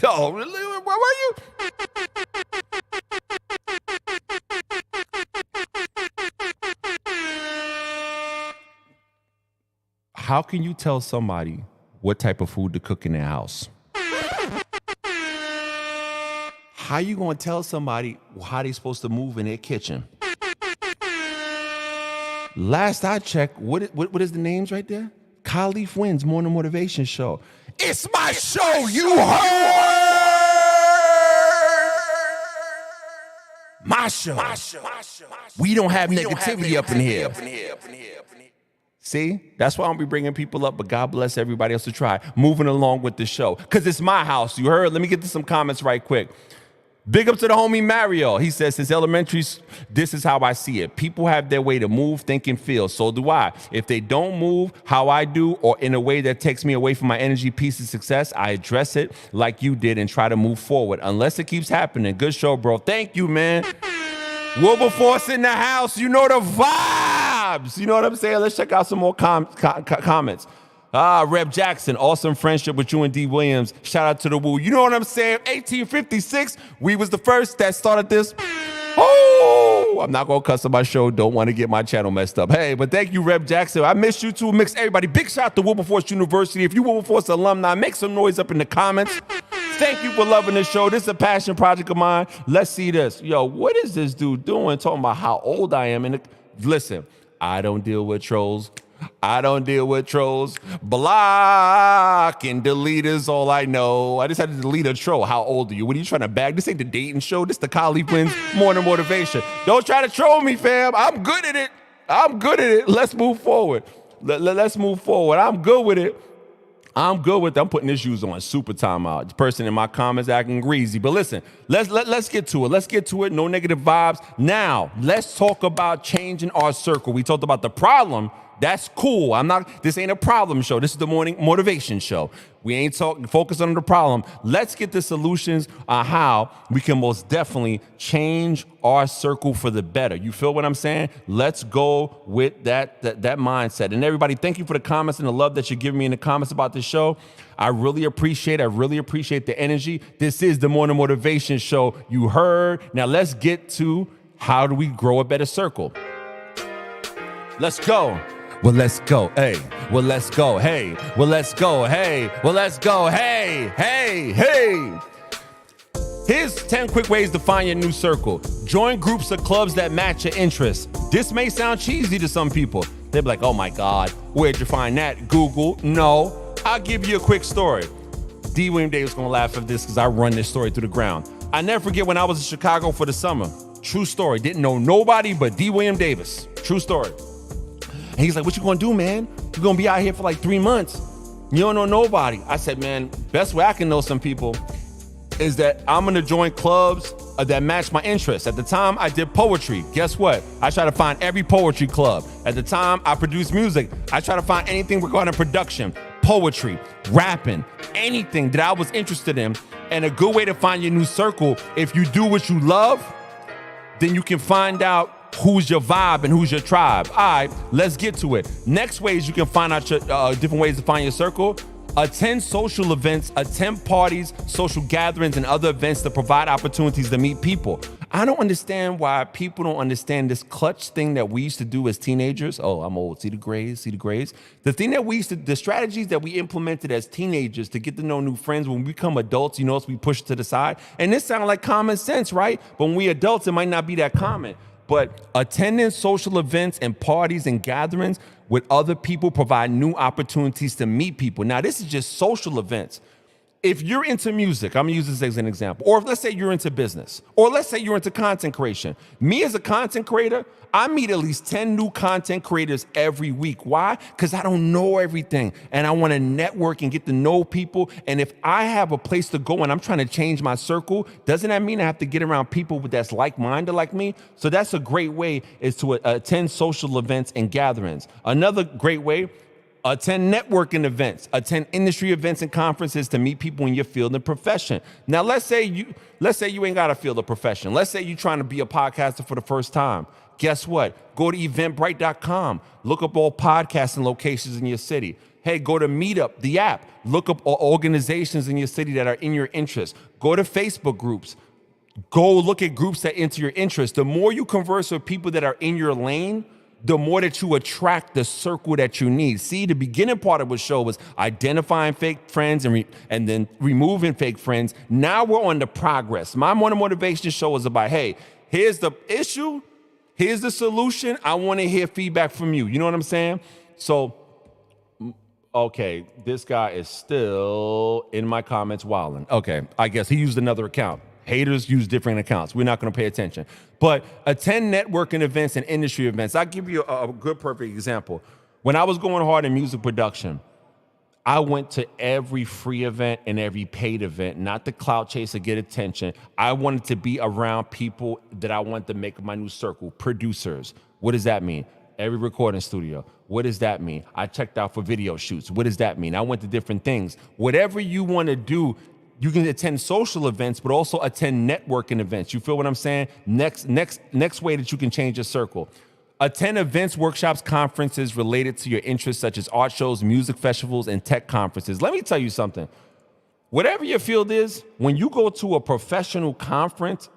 Yo, where were you? How can you tell somebody what type of food to cook in their house? How you going to tell somebody how they supposed to move in their kitchen? Last I checked, what is the names right there? Khalif Wins Morning Motivation Show. It's my show, you heard? My show. We don't have negativity up in here. See, that's why I'll be bringing people up, but God bless everybody else to try moving along with the show because it's my house. You heard? Let me get to some comments right quick. Big up to the homie Mario. He says, since elementary, this is how I see it. People have their way to move, think, and feel. So do I. If they don't move how I do or in a way that takes me away from my energy, peace, and success, I address it like you did and try to move forward. Unless it keeps happening. Good show, bro. Thank you, man. Wilberforce in the house. You know the vibes. You know what I'm saying? Let's check out some more comments. Reb Jackson, awesome friendship with you and D. Williams. Shout out to the Woo. You know what I'm saying? 1856, we was the first that started this. Oh, I'm not going to cuss on my show. Don't want to get my channel messed up. Hey, but thank you, Reb Jackson. I miss you too. Mix everybody. Big shout out to Wilberforce University. If you Wilberforce alumni, make some noise up in the comments. Thank you for loving the show. This is a passion project of mine. Let's see this. Yo, what is this dude doing? Talking about how old I am. Listen, I don't deal with trolls. I don't deal with trolls. Block and delete is all I know. I just had to delete a troll. How old are you? What are you trying to bag? This ain't the dating show. This the Collie Twins Morning Motivation. Don't try to troll me, fam. I'm good at it. I'm good at it. Let's move forward. Let's move forward. I'm good with it. I'm good with it. I'm putting issues on super timeout. The person in my comments acting greasy. But listen, let's get to it. Let's get to it. No negative vibes. Now, let's talk about changing our circle. We talked about the problem. That's cool. This ain't a problem show. This is the morning motivation show. We ain't focus on the problem. Let's get the solutions on how we can most definitely change our circle for the better. You feel what I'm saying? Let's go with that mindset. And everybody, thank you for the comments and the love that you're giving me in the comments about this show. I really appreciate the energy. This is the morning motivation show. You heard. Now let's get to how do we grow a better circle. Let's go. Well, let's go, hey. Well, let's go, hey. Well, let's go, hey. Well, let's go, hey, hey, hey. Here's 10 quick ways to find your new circle. Join groups or clubs that match your interests. This may sound cheesy to some people. They'll be like, oh my God, where'd you find that? Google. No, I'll give you a quick story. D. William Davis gonna laugh at this because I run this story through the ground. I never forget when I was in Chicago for the summer. True story. Didn't know nobody but D. William Davis. True story. And he's like, what you gonna do, man? You're gonna be out here for like 3 months. You don't know nobody. I said, man, best way I can know some people is that I'm gonna join clubs that match my interests. At the time, I did poetry. Guess what? I try to find every poetry club. At the time, I produced music. I try to find anything regarding production, poetry, rapping, anything that I was interested in. And a good way to find your new circle, if you do what you love, then you can find out who's your vibe and who's your tribe. All right, let's get to it. Next ways you can find out your different ways to find your circle. Attend social events, attend parties, social gatherings, and other events that provide opportunities to meet people. I don't understand why people don't understand this clutch thing that we used to do as teenagers. Oh, I'm old. See the grays? The thing that the strategies that we implemented as teenagers to get to know new friends. When we become adults, you notice we push it to the side. And this sounds like common sense, right? But when we adults, it might not be that common. But attending social events and parties and gatherings with other people provide new opportunities to meet people. Now, this is just social events. If you're into music, I'm gonna use this as an example, or if let's say you're into business, or let's say you're into content creation. Me as a content creator, I meet at least 10 new content creators every week. Why? Because I don't know everything and I wanna network and get to know people. And if I have a place to go and I'm trying to change my circle, doesn't that mean I have to get around people that's like-minded like me? So that's a great way is to attend social events and gatherings. Another great way, attend networking events, attend industry events and conferences to meet people in your field and profession. Now, let's say you ain't got a field of profession. Let's say you're trying to be a podcaster for the first time. Guess what? Go to eventbrite.com. Look up all podcasting locations in your city. Hey, go to Meetup, the app. Look up all organizations in your city that are in your interest. Go to Facebook groups. Go look at groups that enter your interest. The more you converse with people that are in your lane, the more that you attract the circle that you need. See, the beginning part of the show was identifying fake friends and then removing fake friends. Now we're on the progress. My morning motivation show is about, hey, here's the issue, here's the solution. I want to hear feedback from you. You know what I'm saying? So, okay, this guy is still in my comments wilding. Okay, I guess he used another account. Haters use different accounts. We're not going to pay attention. But attend networking events and industry events. I'll give you a good, perfect example. When I was going hard in music production, I went to every free event and every paid event, not the clout chase to get attention. I wanted to be around people that I wanted to make my new circle. Producers. What does that mean? Every recording studio. What does that mean? I checked out for video shoots. What does that mean? I went to different things. Whatever you want to do, you can attend social events, but also attend networking events. You feel what I'm saying? Next way that you can change your circle. Attend events, workshops, conferences related to your interests, such as art shows, music festivals, and tech conferences. Let me tell you something. Whatever your field is, when you go to a professional conference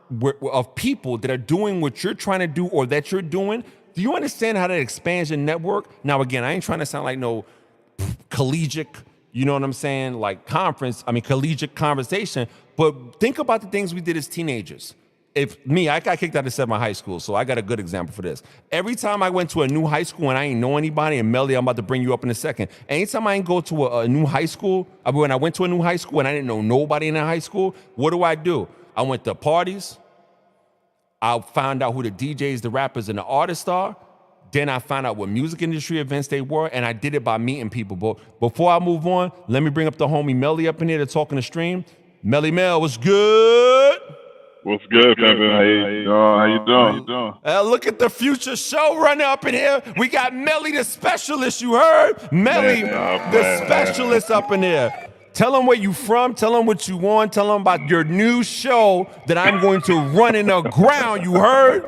of people that are doing what you're trying to do or that you're doing, do you understand how that expands your network? Now, again, I ain't trying to sound like no collegiate, you know what I'm saying, like collegiate conversation, but think about the things we did as teenagers. I got kicked out of 7 high school, so I got a good example for this. Every time I went to a new high school and I ain't know anybody, and Melly, I'm about to bring you up in a second. Anytime I ain't go to a new high school, when I went to a new high school and I didn't know nobody in that high school, what do? I went to parties. I found out who the DJs, the rappers, and the artists are. Then I found out what music industry events they were, and I did it by meeting people. But before I move on, let me bring up the homie Melly up in here to talk in the stream. Melly Mel, what's good? What's good, Pimpin'? How you doing? Look at the future showrunner up in here. We got Melly the specialist, you heard? Melly the specialist up in here. Tell them where you from, tell them what you want, tell them about your new show that I'm going to run in the ground, you heard?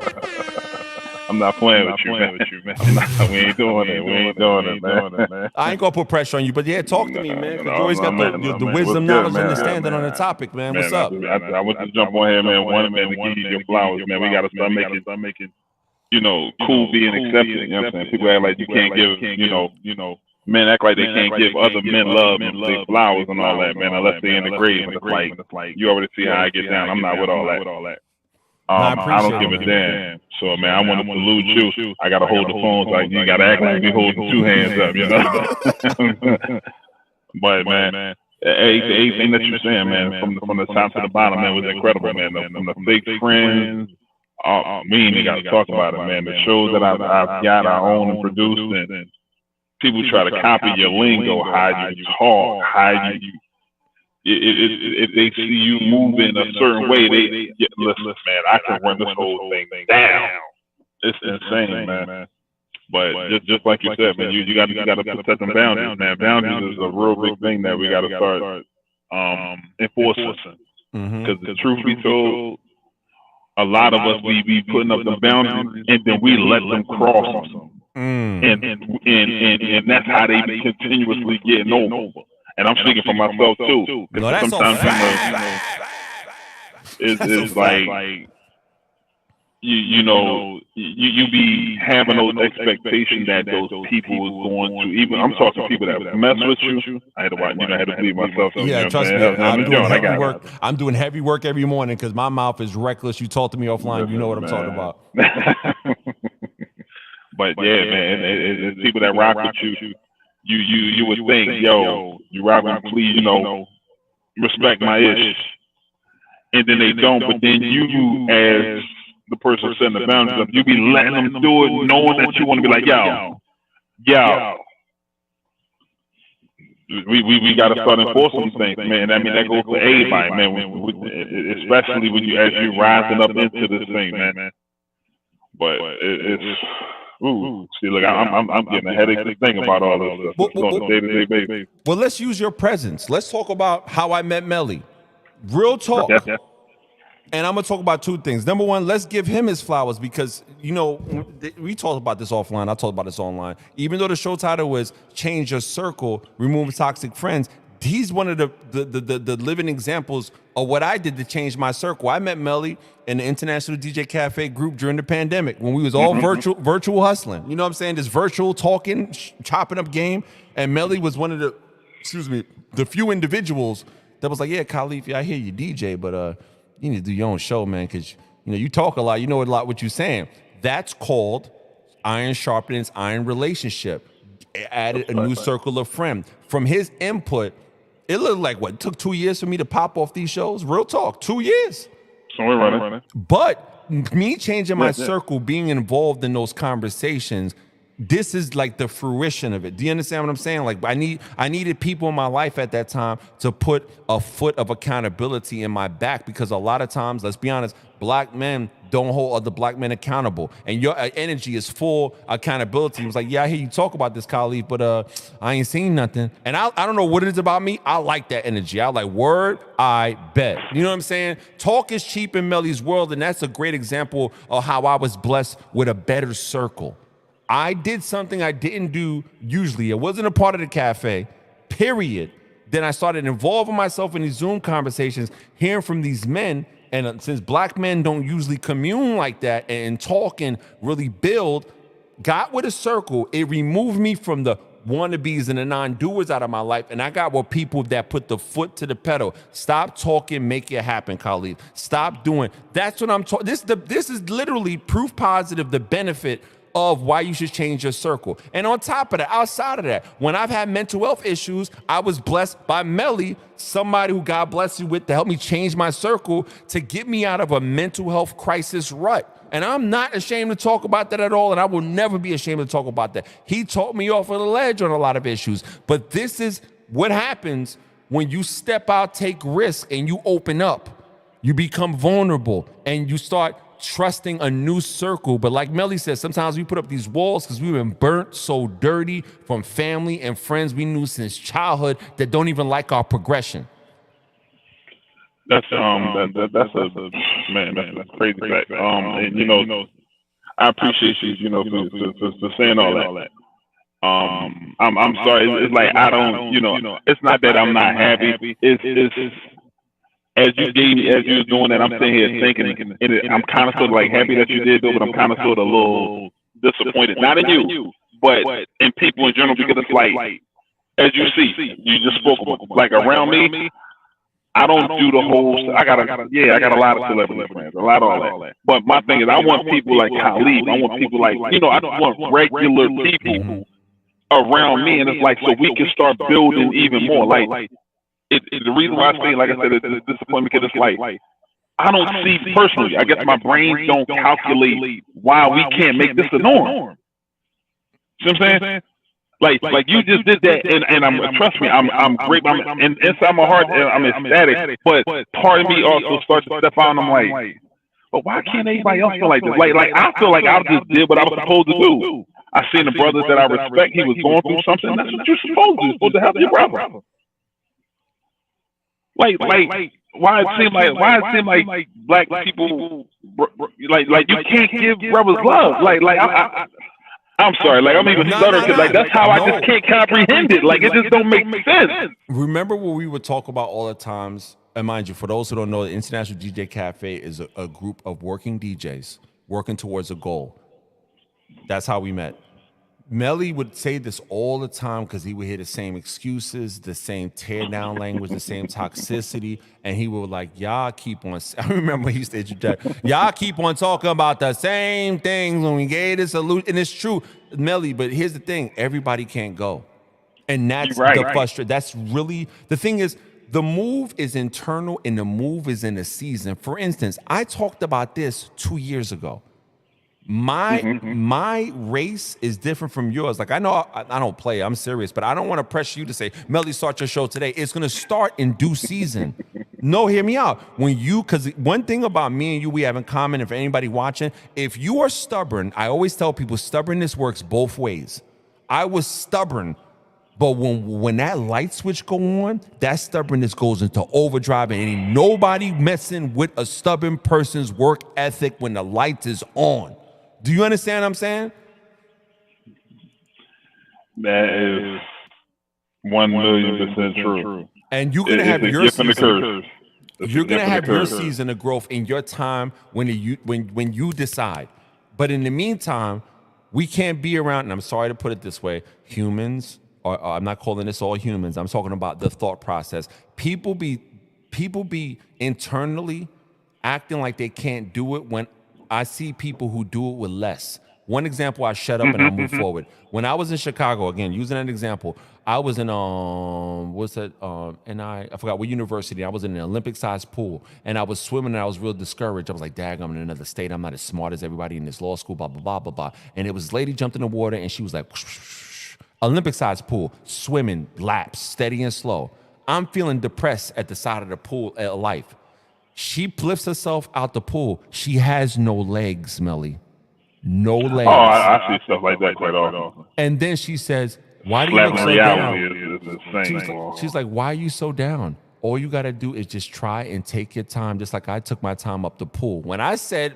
I'm not playing with you, man. We ain't doing it, man. I ain't gonna put pressure on you, but yeah, talk to me, man. Because you always got the wisdom, knowledge, understanding on the topic, man. What's up? I want to jump on here, man. One, man, to give you your flowers, man. We gotta start making, cool being accepted. You know what I'm saying? People act like you can't give, men act like they can't give other men love and say flowers and all that, man, unless they're in the grave. And it's like, you already see how I get down. I'm not with all that. I don't give a damn. So, man, I want to salute you. I got to hold the phone. Like, you got to act like you holding 2 hands up, you know? But, man, everything that you're saying, man, from the top to the bottom, man, was incredible, man. From the fake friends, we ain't even got to talk about it, man. The shows that I've got, I own and produced, and people try to copy your lingo, how you talk, how you... If they see you moving a certain way, listen, man, I can run this whole thing down. It's insane, man. But just like you said, man, you got to set them boundaries, man. Boundaries is a real big thing that we got to start enforcing. Because the truth be told, a lot of us we be putting up the boundaries and then we let them cross them, and that's how they be continuously getting over. And I'm speaking for myself too. No, that's sometimes it's like you be having those expectations that those people is going to. Even I'm talking to people that mess with you. I had to watch. I had to believe myself. Yeah, trust me. I'm doing heavy work. I'm doing heavy work every morning because my mouth is reckless. You talk to me offline. You know what I'm talking about. But yeah, man, it's people that rock with you. You would think, yo, you Robin, please, respect my ish. And then they don't, but then you as the person setting the boundaries up, you be letting them do it, knowing that you want to be like, yo. We got to start enforcing things, man. I mean, that goes for everybody, man. Especially when as you rising up into this thing, man. But it's see, look, I'm getting a headache to think about all this stuff on a day-to-day basis. Well, let's use your presence. Let's talk about how I met Melly. Real talk. And I'm going to talk about 2 things. Number one, let's give him his flowers because, we talked about this offline. I talked about this online. Even though the show title was Change Your Circle, Remove Toxic Friends, he's one of the living examples of what I did to change my circle. I met Melly in the International DJ Cafe group during the pandemic when we was all virtual hustling. You know what I'm saying? This virtual talking, chopping up game. And Melly was one of the few individuals that was like, yeah, Khalif, I hear you DJ, but you need to do your own show, man, because you talk a lot, you know a lot what you're saying. That's called iron sharpens iron relationship. Added a new circle of friends. From his input, it looked like it took 2 years for me to pop off these shows. Real talk, 2 years. So we're running. But me changing my circle, being involved in those conversations, this is like the fruition of it. Do you understand what I'm saying? Like I needed people in my life at that time to put a foot of accountability in my back, because a lot of times, let's be honest, black men don't hold other black men accountable, and your energy is full accountability. It was like, yeah, I hear you talk about this, Khalif, but I ain't seen nothing. And I don't know what it is about me. I like that energy. I like word, I bet. You know what I'm saying? Talk is cheap in Melly's world, and that's a great example of how I was blessed with a better circle. I did something I didn't do usually. It wasn't a part of the cafe, period. Then I started involving myself in these Zoom conversations, hearing from these men. And since black men don't usually commune like that and talk and really build, got with a circle, it removed me from the wannabes and the non-doers out of my life. And I got with people that put the foot to the pedal. Stop talking, make it happen, Khalif. Stop doing. That's what I'm talking. This is literally proof positive, the benefit of why you should change your circle. And on top of that, outside of that, when I've had mental health issues, I was blessed by Melly, somebody who God bless you with, to help me change my circle, to get me out of a mental health crisis rut. And I'm not ashamed to talk about that at all, and I will never be ashamed to talk about that. He talked me off of the ledge on a lot of issues. But this is what happens when you step out, take risk, and you open up. You become vulnerable, and you start trusting a new circle. But like Melly said, sometimes we put up these walls because we've been burnt so dirty from family and friends we knew since childhood that don't even like our progression. That's that's a crazy fact. And you know, I appreciate you, for saying all that. I'm sorry. It's like I don't, it's not that I'm not happy. It's as you was doing that, I'm sitting here thinking, and I'm kind of sort of like happy that you did do it, but I'm kind of sort of a little disappointed. Not in you, but in people in general, because it's like, as you see, you just spoke about, like around me, I don't do the whole, I got a lot of celebrity friends, a lot of all that. But my thing is, I want people like Khalif, I want people like, I want regular people around me, and it's like, so we can start building even more. Like, the reason why I say, like I said, it's disappointment, because it's like, I don't see personally, I guess my brain don't calculate why we can't make this a norm. See what I'm saying? Like you just did that, and I'm, trust me, I'm great. And inside my heart, I'm ecstatic. But part of me also starts to step out, and I'm like, but why can't anybody else feel like this? Like I feel like I just did what I was supposed to do. I seen the brothers that I respect. He was going through something. That's what you're supposed to do. You're supposed to help your brother. Like why it seem like black people like you can't give brothers love. I'm sorry, like I'm even stuttering because like that's how I just can't comprehend it. Like it just don't make sense. Remember what we would talk about all the times, and mind you, for those who don't know, the International DJ Cafe is a group of working DJs working towards a goal. That's how we met. Melly would say this all the time because he would hear the same excuses, the same tear down language, the same toxicity, and he would like, y'all keep on, I remember he used to interject, y'all keep on talking about the same things when we gave this solution, and it's true, Melly, but here's the thing, everybody can't go. And that's the frustration. That's really, the thing is, the move is internal and the move is in the season. For instance, I talked about this 2 years ago. My race is different from yours. Like I know I don't play, I'm serious, but I don't want to pressure you to say, Melly, start your show today. It's going to start in due season. No, hear me out. Because one thing about me and you we have in common, if anybody watching, if you are stubborn, I always tell people stubbornness works both ways. I was stubborn, but when that light switch go on, that stubbornness goes into overdrive, and ain't nobody messing with a stubborn person's work ethic when the light is on. Do you understand what I'm saying? That is 1,000,000% true. And you're gonna have your season. You're gonna have your season of growth in your time when you decide. But in the meantime, we can't be around. And I'm sorry to put it this way, humans. Or I'm not calling this all humans. I'm talking about the thought process. People be internally acting like they can't do it when I see people who do it with less. One example, I shut up and I move forward. When I was in Chicago, again, using that example, I was in I forgot what university. I was in an Olympic-sized pool, and I was swimming, and I was real discouraged. I was like, "Dag, I'm in another state. I'm not as smart as everybody in this law school." Blah blah blah blah blah. And it was this lady jumped in the water, and she was like, Olympic-sized pool, swimming laps, steady and slow. I'm feeling depressed at the side of the pool at life. She lifts herself out the pool. She has no legs, Melly. No legs. Oh, I see stuff like that quite often. And then she says, "Why do you look so down?" Insane. She's like, "Why are you so down? All you got to do is just try and take your time, just like I took my time up the pool." When I said,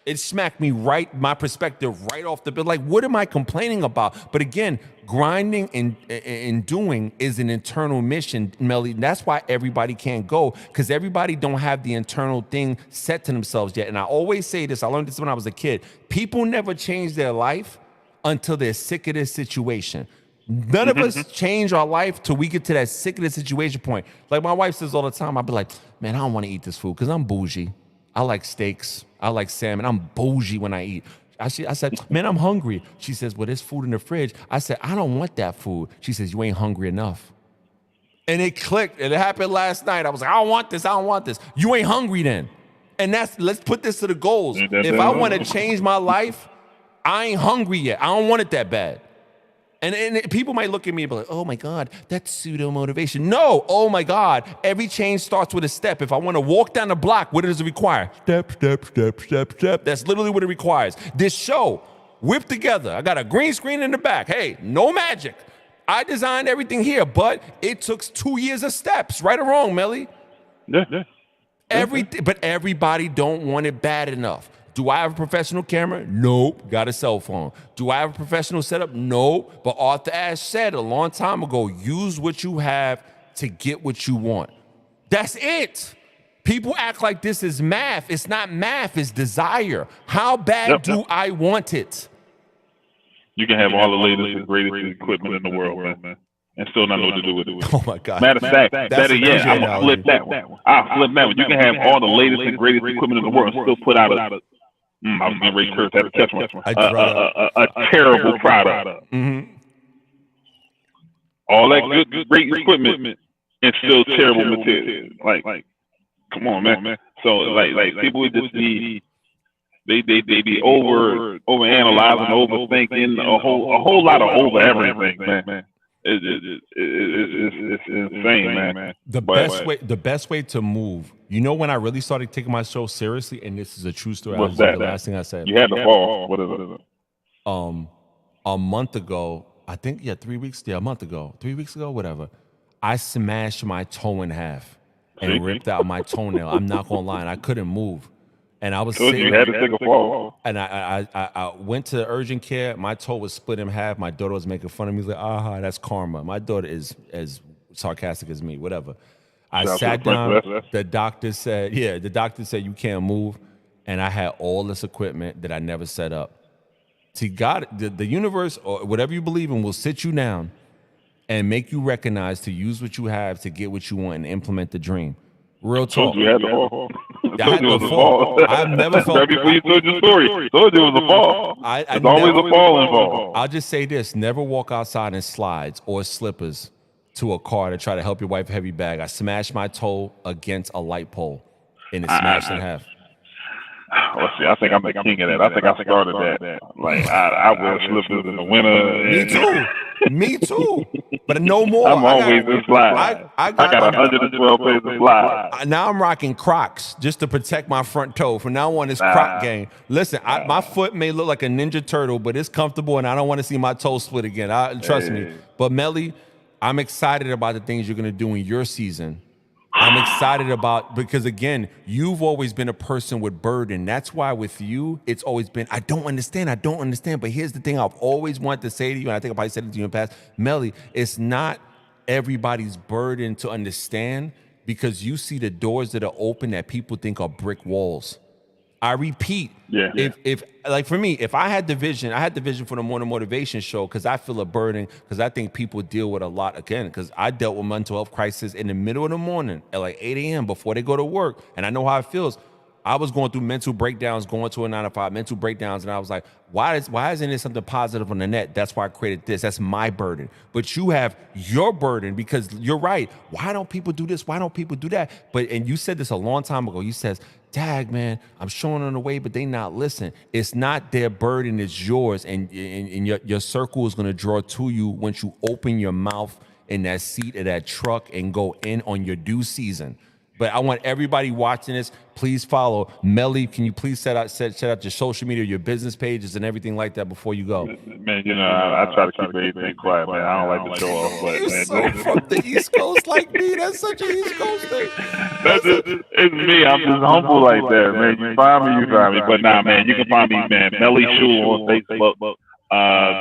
it smacked me right, my perspective right off the bill. Like, what am I complaining about? But again, grinding and doing is an internal mission, Melly. That's why everybody can't go, because everybody don't have the internal thing set to themselves yet. And I always say this, I learned this when I was a kid. People never change their life until they're sick of this situation. None of us change our life till we get to that sick of the situation point. Like my wife says all the time, I'll be like, "Man, I don't want to eat this food because I'm bougie. I like steaks. I like salmon. I'm bougie when I eat." I said, "Man, I'm hungry." She says, "Well, there's food in the fridge." I said, "I don't want that food." She says, "You ain't hungry enough." And it clicked. And it happened last night. I was like, "I don't want this. I don't want this." You ain't hungry then. And let's put this to the goals. If I want to change my life, I ain't hungry yet. I don't want it that bad. And people might look at me and be like, "Oh my God, that's pseudo motivation." No, oh my God, every change starts with a step. If I want to walk down the block, what does it require? Step, step, step, step, step. That's literally what it requires. This show, whipped together. I got a green screen in the back. Hey, no magic. I designed everything here, but it took 2 years of steps, right or wrong, Melly? Yeah. But everybody don't want it bad enough. Do I have a professional camera? Nope. Got a cell phone. Do I have a professional setup? Nope. But Arthur Ashe said a long time ago, use what you have to get what you want. That's it. People act like this is math. It's not math, it's desire. How bad do I want it? You can have all the latest and greatest equipment in the world, man, and still not know what to do with it. Oh my God. Matter of fact, better yet, I'm gonna flip that one. I'll flip that one. You can have all the latest and greatest equipment in the world and still put out I was getting ready to have to catch one. A terrible product. All that good, great equipment and still terrible material. Like, come on, man. So like people would just be they be overanalyzing, overthinking, a whole lot of over everything, man. It's insane, man. The best way to move. You know when I really started taking my show seriously, and this is a true story. What's that? The last thing I said. You had to fall. What is it? A month ago, I think, 3 weeks. Yeah, a month ago, 3 weeks ago, whatever. I smashed my toe in half and ripped out my toenail. I'm not gonna lie, and I couldn't move. And I was sitting. You had to take a fall. And I went to urgent care. My toe was split in half. My daughter was making fun of me. She's like, that's karma. My daughter is as sarcastic as me, whatever. I sat down. The doctor said, you can't move. And I had all this equipment that I never set up. See, God, the universe, or whatever you believe in, will sit you down and make you recognize to use what you have to get what you want and implement the dream. Real talk. You had to fall. I had to fall. I've never felt. Before you told your story, told you it was a fall. There's always a fall involved. I'll just say this: never walk outside in slides or slippers to a car to try to help your wife heavy bag. I smashed my toe against a light pole, and it smashed in half. Let's see. I think I'm the king of that. I think I started that. Like I wear slippers in the winter. Me too. But no more. I'm always in slides. I got 112 pairs of slides. Now I'm rocking Crocs just to protect my front toe. From now on, it's Croc game. Listen, my foot may look like a Ninja Turtle, but it's comfortable, and I don't want to see my toe split again. Trust me. But Melly, I'm excited about the things you're gonna do in your season. I'm excited about, because again, you've always been a person with burden. That's why with you, it's always been, I don't understand. But here's the thing I've always wanted to say to you, and I think I probably said it to you in the past, Melly, it's not everybody's burden to understand, because you see the doors that are open that people think are brick walls. I repeat, if like for me, if I had the vision for the Morning Motivation Show, because I feel a burden, because I think people deal with a lot, again, because I dealt with mental health crisis in the middle of the morning at like 8 a.m. before they go to work, and I know how it feels. I was going through mental breakdowns, going to a 9-to-5, mental breakdowns, and I was like, why isn't there something positive on the net? That's why I created this. That's my burden. But you have your burden because you're right. Why don't people do this? Why don't people do that? And you said this a long time ago. You said, dag, man, I'm showing them the way, but they not listening. It's not their burden, it's yours. And your circle is going to draw to you once you open your mouth in that seat of that truck and go in on your due season. But I want everybody watching this, please follow. Melly, can you please set out your social media, your business pages and everything like that before you go? Man, I try to keep everything quiet, man. I don't like to show off. But, You're so from the East Coast like me. That's such an East Coast thing. It's me. I'm just humble like that, man. You find me. But nah, man, you can find me, man. Melly Shul on Facebook.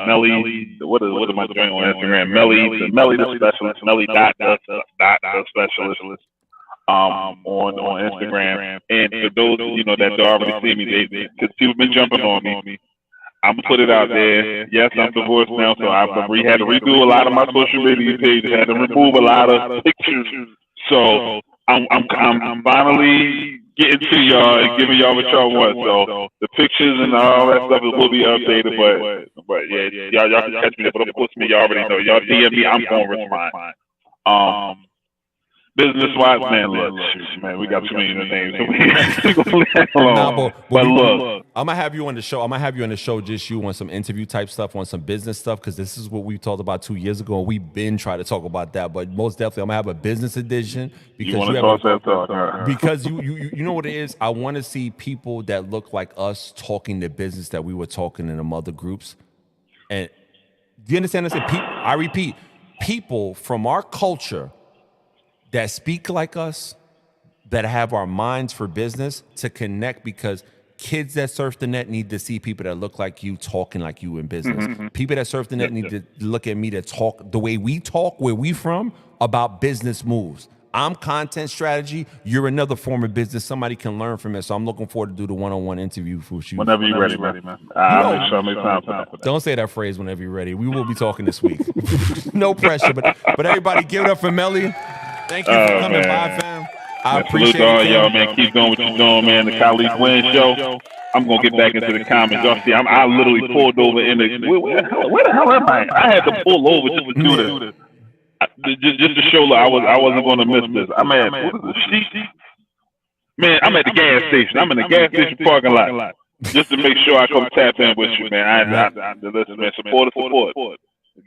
Melly, what am I doing on Instagram? Melly the Specialist. Melly dot the Specialist. On Instagram, and for those that already see me, because people been jumping on me, I'm gonna put it out there. Yes, I'm divorced now, so I had to redo a lot of my social media pages, had to remove a lot of pictures. So I'm finally getting to y'all and giving y'all what y'all want. So the pictures and all that stuff will be updated, but yeah, y'all can catch me there. But of course, y'all already know. Y'all DM me, I'm gonna respond. Business-wise, man, look, man, we got too many names. But look, I'm gonna have you on the show. I'm gonna have you on the show, just you on some interview type stuff, on some business stuff, because this is what we talked about 2 years ago, and we've been trying to talk about that. But most definitely, I'm gonna have a business edition because you want to talk. Because you know what it is. I want to see people that look like us talking the business that we were talking in them other groups. And do you understand? I repeat, people from our culture that speak like us, that have our minds for business, to connect, because kids that surf the net need to see people that look like you talking like you in business. Mm-hmm. People that surf the net need to look at me to talk the way we talk, where we from, about business moves. I'm content strategy. You're another form of business. Somebody can learn from it. So I'm looking forward to do the one-on-one interview for you. Whenever you're ready, man. I'll show me time for that. Don't say that phrase, whenever you're ready. We will be talking this week. No pressure, but everybody give it up for Melly. Thank you for coming by, fam. I appreciate it. All y'all, man. Keep doing what you're doing, man. The Khalif Win Show. I'm going to get back into the comments. Y'all see, I literally pulled over in the... Where the hell am I? I had to pull over just to do this. Just to show I wasn't going to miss this. I'm at... What is this? Man, I'm at the gas station. I'm in the gas station parking lot. Just to make sure I come tap in with you, man. Listen, man. Support.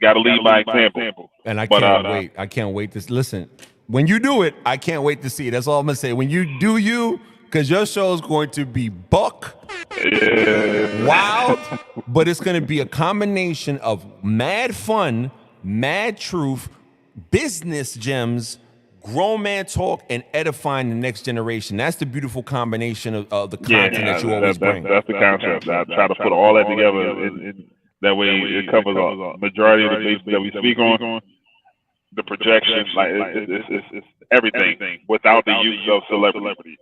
Got to lead by example. And I can't wait. I can't wait to listen. When you do it, I can't wait to see it. That's all I'm gonna say. When you do you, because your show is going to be buck wild, but it's gonna be a combination of mad fun, mad truth, business gems, grown man talk, and edifying the next generation. That's the beautiful combination of the content that you always bring. That's the concept. I try to put all that together. That way it covers a majority of the bases that we speak on. The projections, like it's everything without the use of celebrity.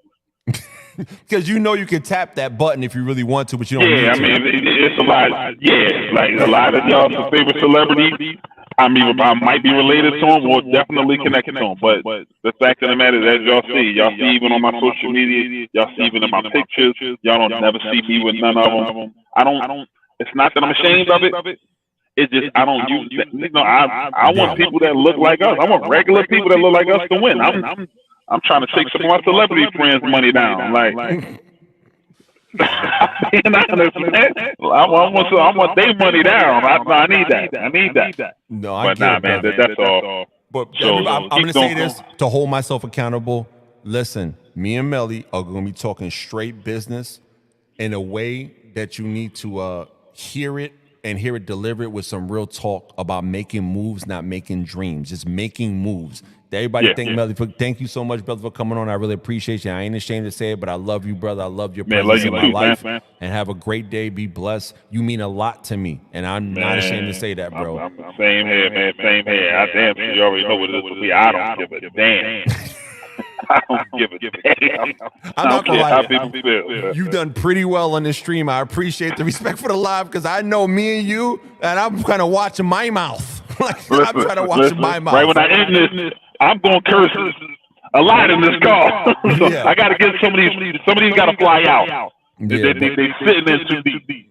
Because you can tap that button if you really want to, but you don't need to. I mean, it's a lot. Yeah, like a lot of y'all's favorite celebrities. I might be related to them or definitely connected to them. But the fact of the matter is, as y'all see even on my social media, y'all see even in my pictures, y'all don't never see me with none of them. I don't. It's not that I'm ashamed of it. It's just I don't use that. I want people that look like us. I want regular people that look like us to win. I'm trying to take some of my celebrity friends' money down. Like, being honest, man. I want their money down. I need that. No, I get man. That's all. But I'm going to say this to hold myself accountable. Listen, me and Melly are going to be talking straight business in a way that you need to hear it delivered with some real talk about making moves, not making dreams, just making moves. Everybody Melly, thank you so much, brother, for coming on. I really appreciate you. I ain't ashamed to say it, but I love you, brother. I love your presence in my life. Man. And have a great day. Be blessed. You mean a lot to me, and I'm not ashamed to say that, bro. Same here, man. Same here. I damn sure you already know what it is with me. I don't give a damn. I don't give a damn. I'm not gonna lie. You've done pretty well on this stream. I appreciate the respect for the live, because I know me and you, and I'm kind of watching my mouth. I'm trying to watch my mouth. Right when I end this, I'm going to curse. a lot in this call. So Yeah. I got to get some of these got to fly out. Yeah, They sitting in too deep.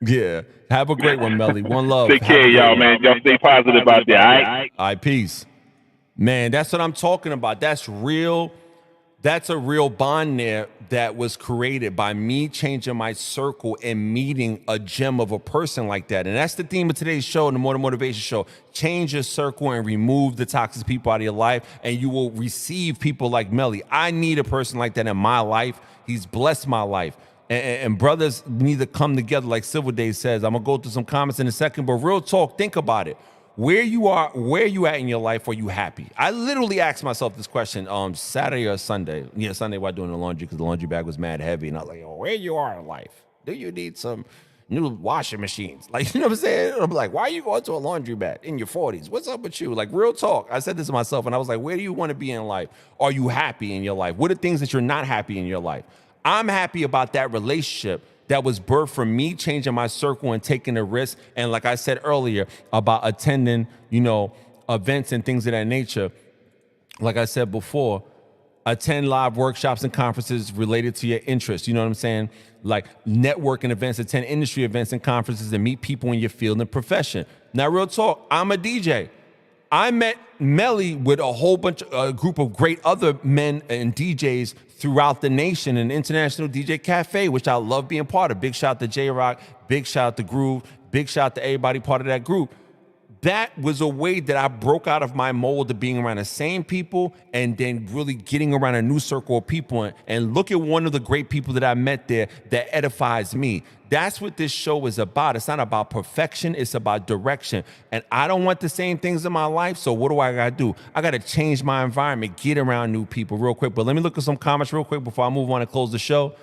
Yeah. Have a great one, Melly. One love. Take Have a care, great y'all, one. man. Y'all stay positive out there, all right? All right, peace. Man, that's what I'm talking about. That's real. That's a real bond there that was created by me changing my circle and meeting a gem of a person like that. And that's the theme of today's show, the More Than Motivation Show. Change your circle and remove the toxic people out of your life, and you will receive people like Melly. I need a person like that in my life. He's blessed my life. And brothers need to come together, like Civil Days says. I'm going to go through some comments in a second, but real talk, think about it. Where you at in your life, are you happy? I literally asked myself this question Saturday or Sunday. Yeah, Sunday while doing the laundry because the laundry bag was mad heavy. And I was like, where you are in life? Do you need some new washing machines? Like, you know what I'm saying? I'm like, why are you going to a laundry bag in your 40s? What's up with you? Like, real talk. I said this to myself and I was like, where do you want to be in life? Are you happy in your life? What are things that you're not happy in your life? I'm happy about that relationship that was birthed from me changing my circle and taking a risk. And like I said earlier about attending, events and things of that nature. Like I said before, attend live workshops and conferences related to your interests. You know what I'm saying? Like networking events, attend industry events and conferences and meet people in your field and profession. Now, real talk, I'm a DJ. I met Melly with a group of great other men and DJs throughout the nation, an International DJ Cafe, which I love being part of. Big shout out to J-Rock, big shout out to Groove, big shout out to everybody part of that group. That was a way that I broke out of my mold of being around the same people and then really getting around a new circle of people. And look at one of the great people that I met there that edifies me. That's what this show is about. It's not about perfection. It's about direction. And I don't want the same things in my life. So what do I got to do? I got to change my environment, get around new people real quick. But let me look at some comments real quick before I move on and close the show.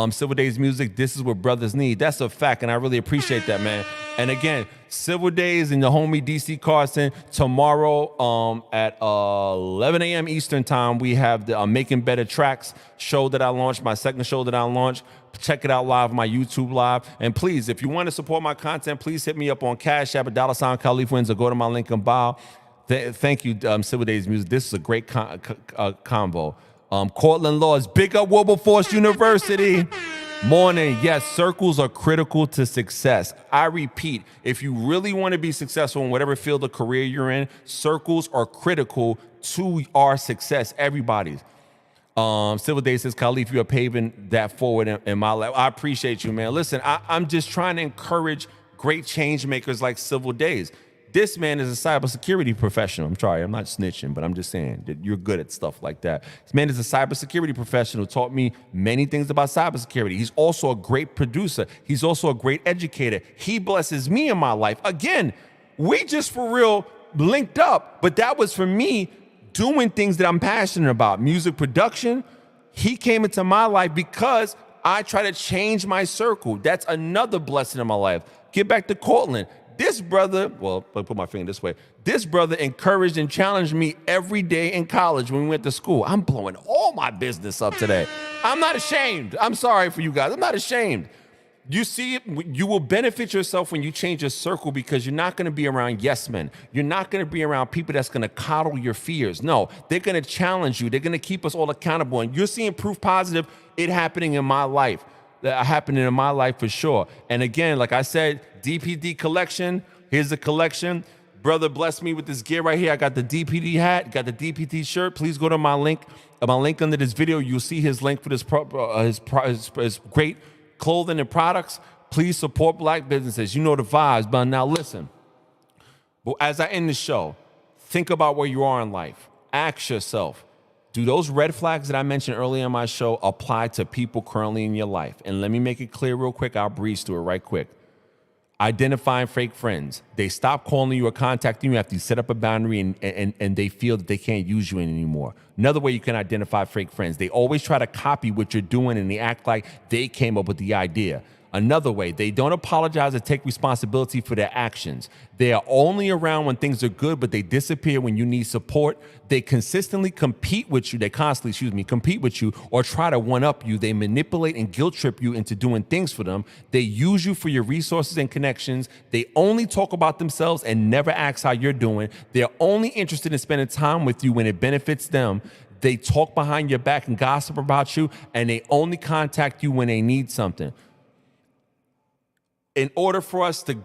Civil Days music, this is what brothers need. That's a fact, and I really appreciate that, man. And again, Civil Days and the homie DC Carson, tomorrow at 11 a.m. Eastern time, we have the Making Better Tracks show that I launched, my second show that I launched. Check it out live on my YouTube live. And please, if you want to support my content, please hit me up on Cash App at $ Khalif Wins or go to my link in bio. Thank you, Civil Days music. This is a great convo. Cortland Laws, big up Wilberforce University. Morning. Yes, circles are critical to success. I repeat, if you really want to be successful in whatever field of career you're in, circles are critical to our success, everybody's. Civil Day says, Khalif, you are paving that forward in my life. I appreciate you, man. Listen, I'm just trying to encourage great change makers like Civil Days. This man is a cybersecurity professional. I'm sorry, I'm not snitching, but I'm just saying that you're good at stuff like that. This man is a cybersecurity professional, taught me many things about cybersecurity. He's also a great producer. He's also a great educator. He blesses me in my life. Again, we just for real linked up, but that was for me doing things that I'm passionate about. Music production. He came into my life because I try to change my circle. That's another blessing in my life. Get back to Cortland. This brother, well, I'll put my finger this way. This brother encouraged and challenged me every day in college when we went to school. I'm blowing all my business up today. I'm not ashamed. I'm sorry for you guys. I'm not ashamed. You see, you will benefit yourself when you change your circle because you're not going to be around yes men. You're not going to be around people that's going to coddle your fears. No, they're going to challenge you. They're going to keep us all accountable. And you're seeing proof positive it happening in my life. Happening in my life for sure. And again, like I said, DPD collection. Here's the collection. Brother blessed me with this gear right here. I got the DPD hat, got the DPD shirt. Please go to my link. My link under this video. You'll see his link for his great clothing and products. Please support black businesses. You know the vibes. But now listen. But as I end the show, think about where you are in life. Ask yourself, do those red flags that I mentioned earlier in my show apply to people currently in your life? And let me make it clear real quick. I'll breeze through it right quick. Identifying fake friends. They stop calling you or contacting you after you set up a boundary and they feel that they can't use you anymore. Another way you can identify fake friends. They always try to copy what you're doing and they act like they came up with the idea. Another way, they don't apologize or take responsibility for their actions. They are only around when things are good, but they disappear when you need support. They consistently compete with you. They constantly, compete with you or try to one-up you. They manipulate and guilt trip you into doing things for them. They use you for your resources and connections. They only talk about themselves and never ask how you're doing. They're only interested in spending time with you when it benefits them. They talk behind your back and gossip about you, and they only contact you when they need something. In order for us to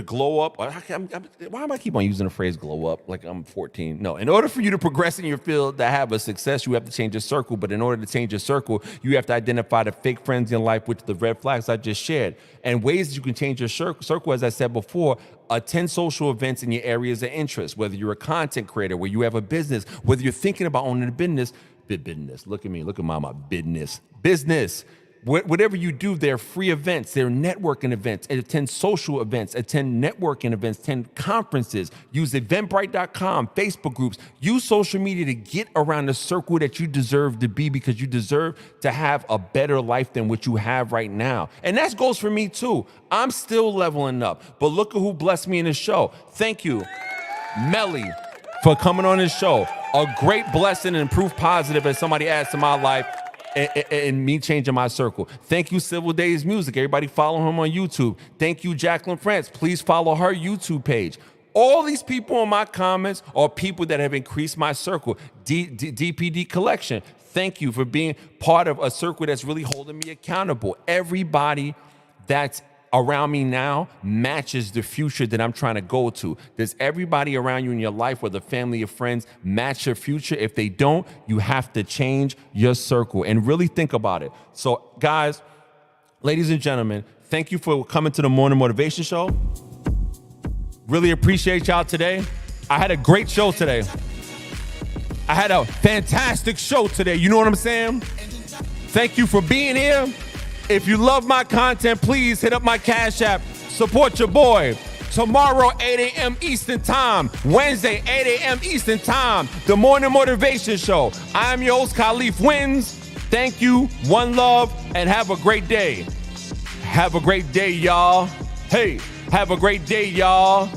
glow up, why am I keep on using the phrase glow up like I'm 14? No, in order for you to progress in your field, to have a success, you have to change your circle. But in order to change your circle, you have to identify the fake friends in life, which the red flags I just shared. And ways that you can change your circle, as I said before, attend social events in your areas of interest, whether you're a content creator, where you have a business, whether you're thinking about owning a business. Look at me, look at my business. Whatever you do, they're free events, they're networking events, attend social events, attend networking events, attend conferences, use Eventbrite.com, Facebook groups, use social media to get around the circle that you deserve to be, because you deserve to have a better life than what you have right now. And that goes for me too. I'm still leveling up, but look at who blessed me in this show. Thank you, Melly, for coming on this show. A great blessing and proof positive as somebody adds to my life. And me changing my circle. Thank you, Civil Days Music. Everybody follow him on YouTube. Thank you, Jacqueline France. Please follow her YouTube page. All these people in my comments are people that have increased my circle. DPD Collection, thank you for being part of a circle that's really holding me accountable. Everybody that's around me now matches the future that I'm trying to go to. Does everybody around you in your life, whether family or friends, match your future? If they don't, you have to change your circle and really think about it. So guys, ladies and gentlemen, thank you for coming to the Morning Motivation Show. Really appreciate y'all today. I had a great show today. I had a fantastic show today. You know what I'm saying? Thank you for being here. If you love my content, please hit up my Cash App. Support your boy. Tomorrow, 8 a.m. Eastern Time. Wednesday, 8 a.m. Eastern Time. The Morning Motivation Show. I'm your host, Khalif Wins. Thank you, one love, and have a great day. Have a great day, y'all. Hey, have a great day, y'all.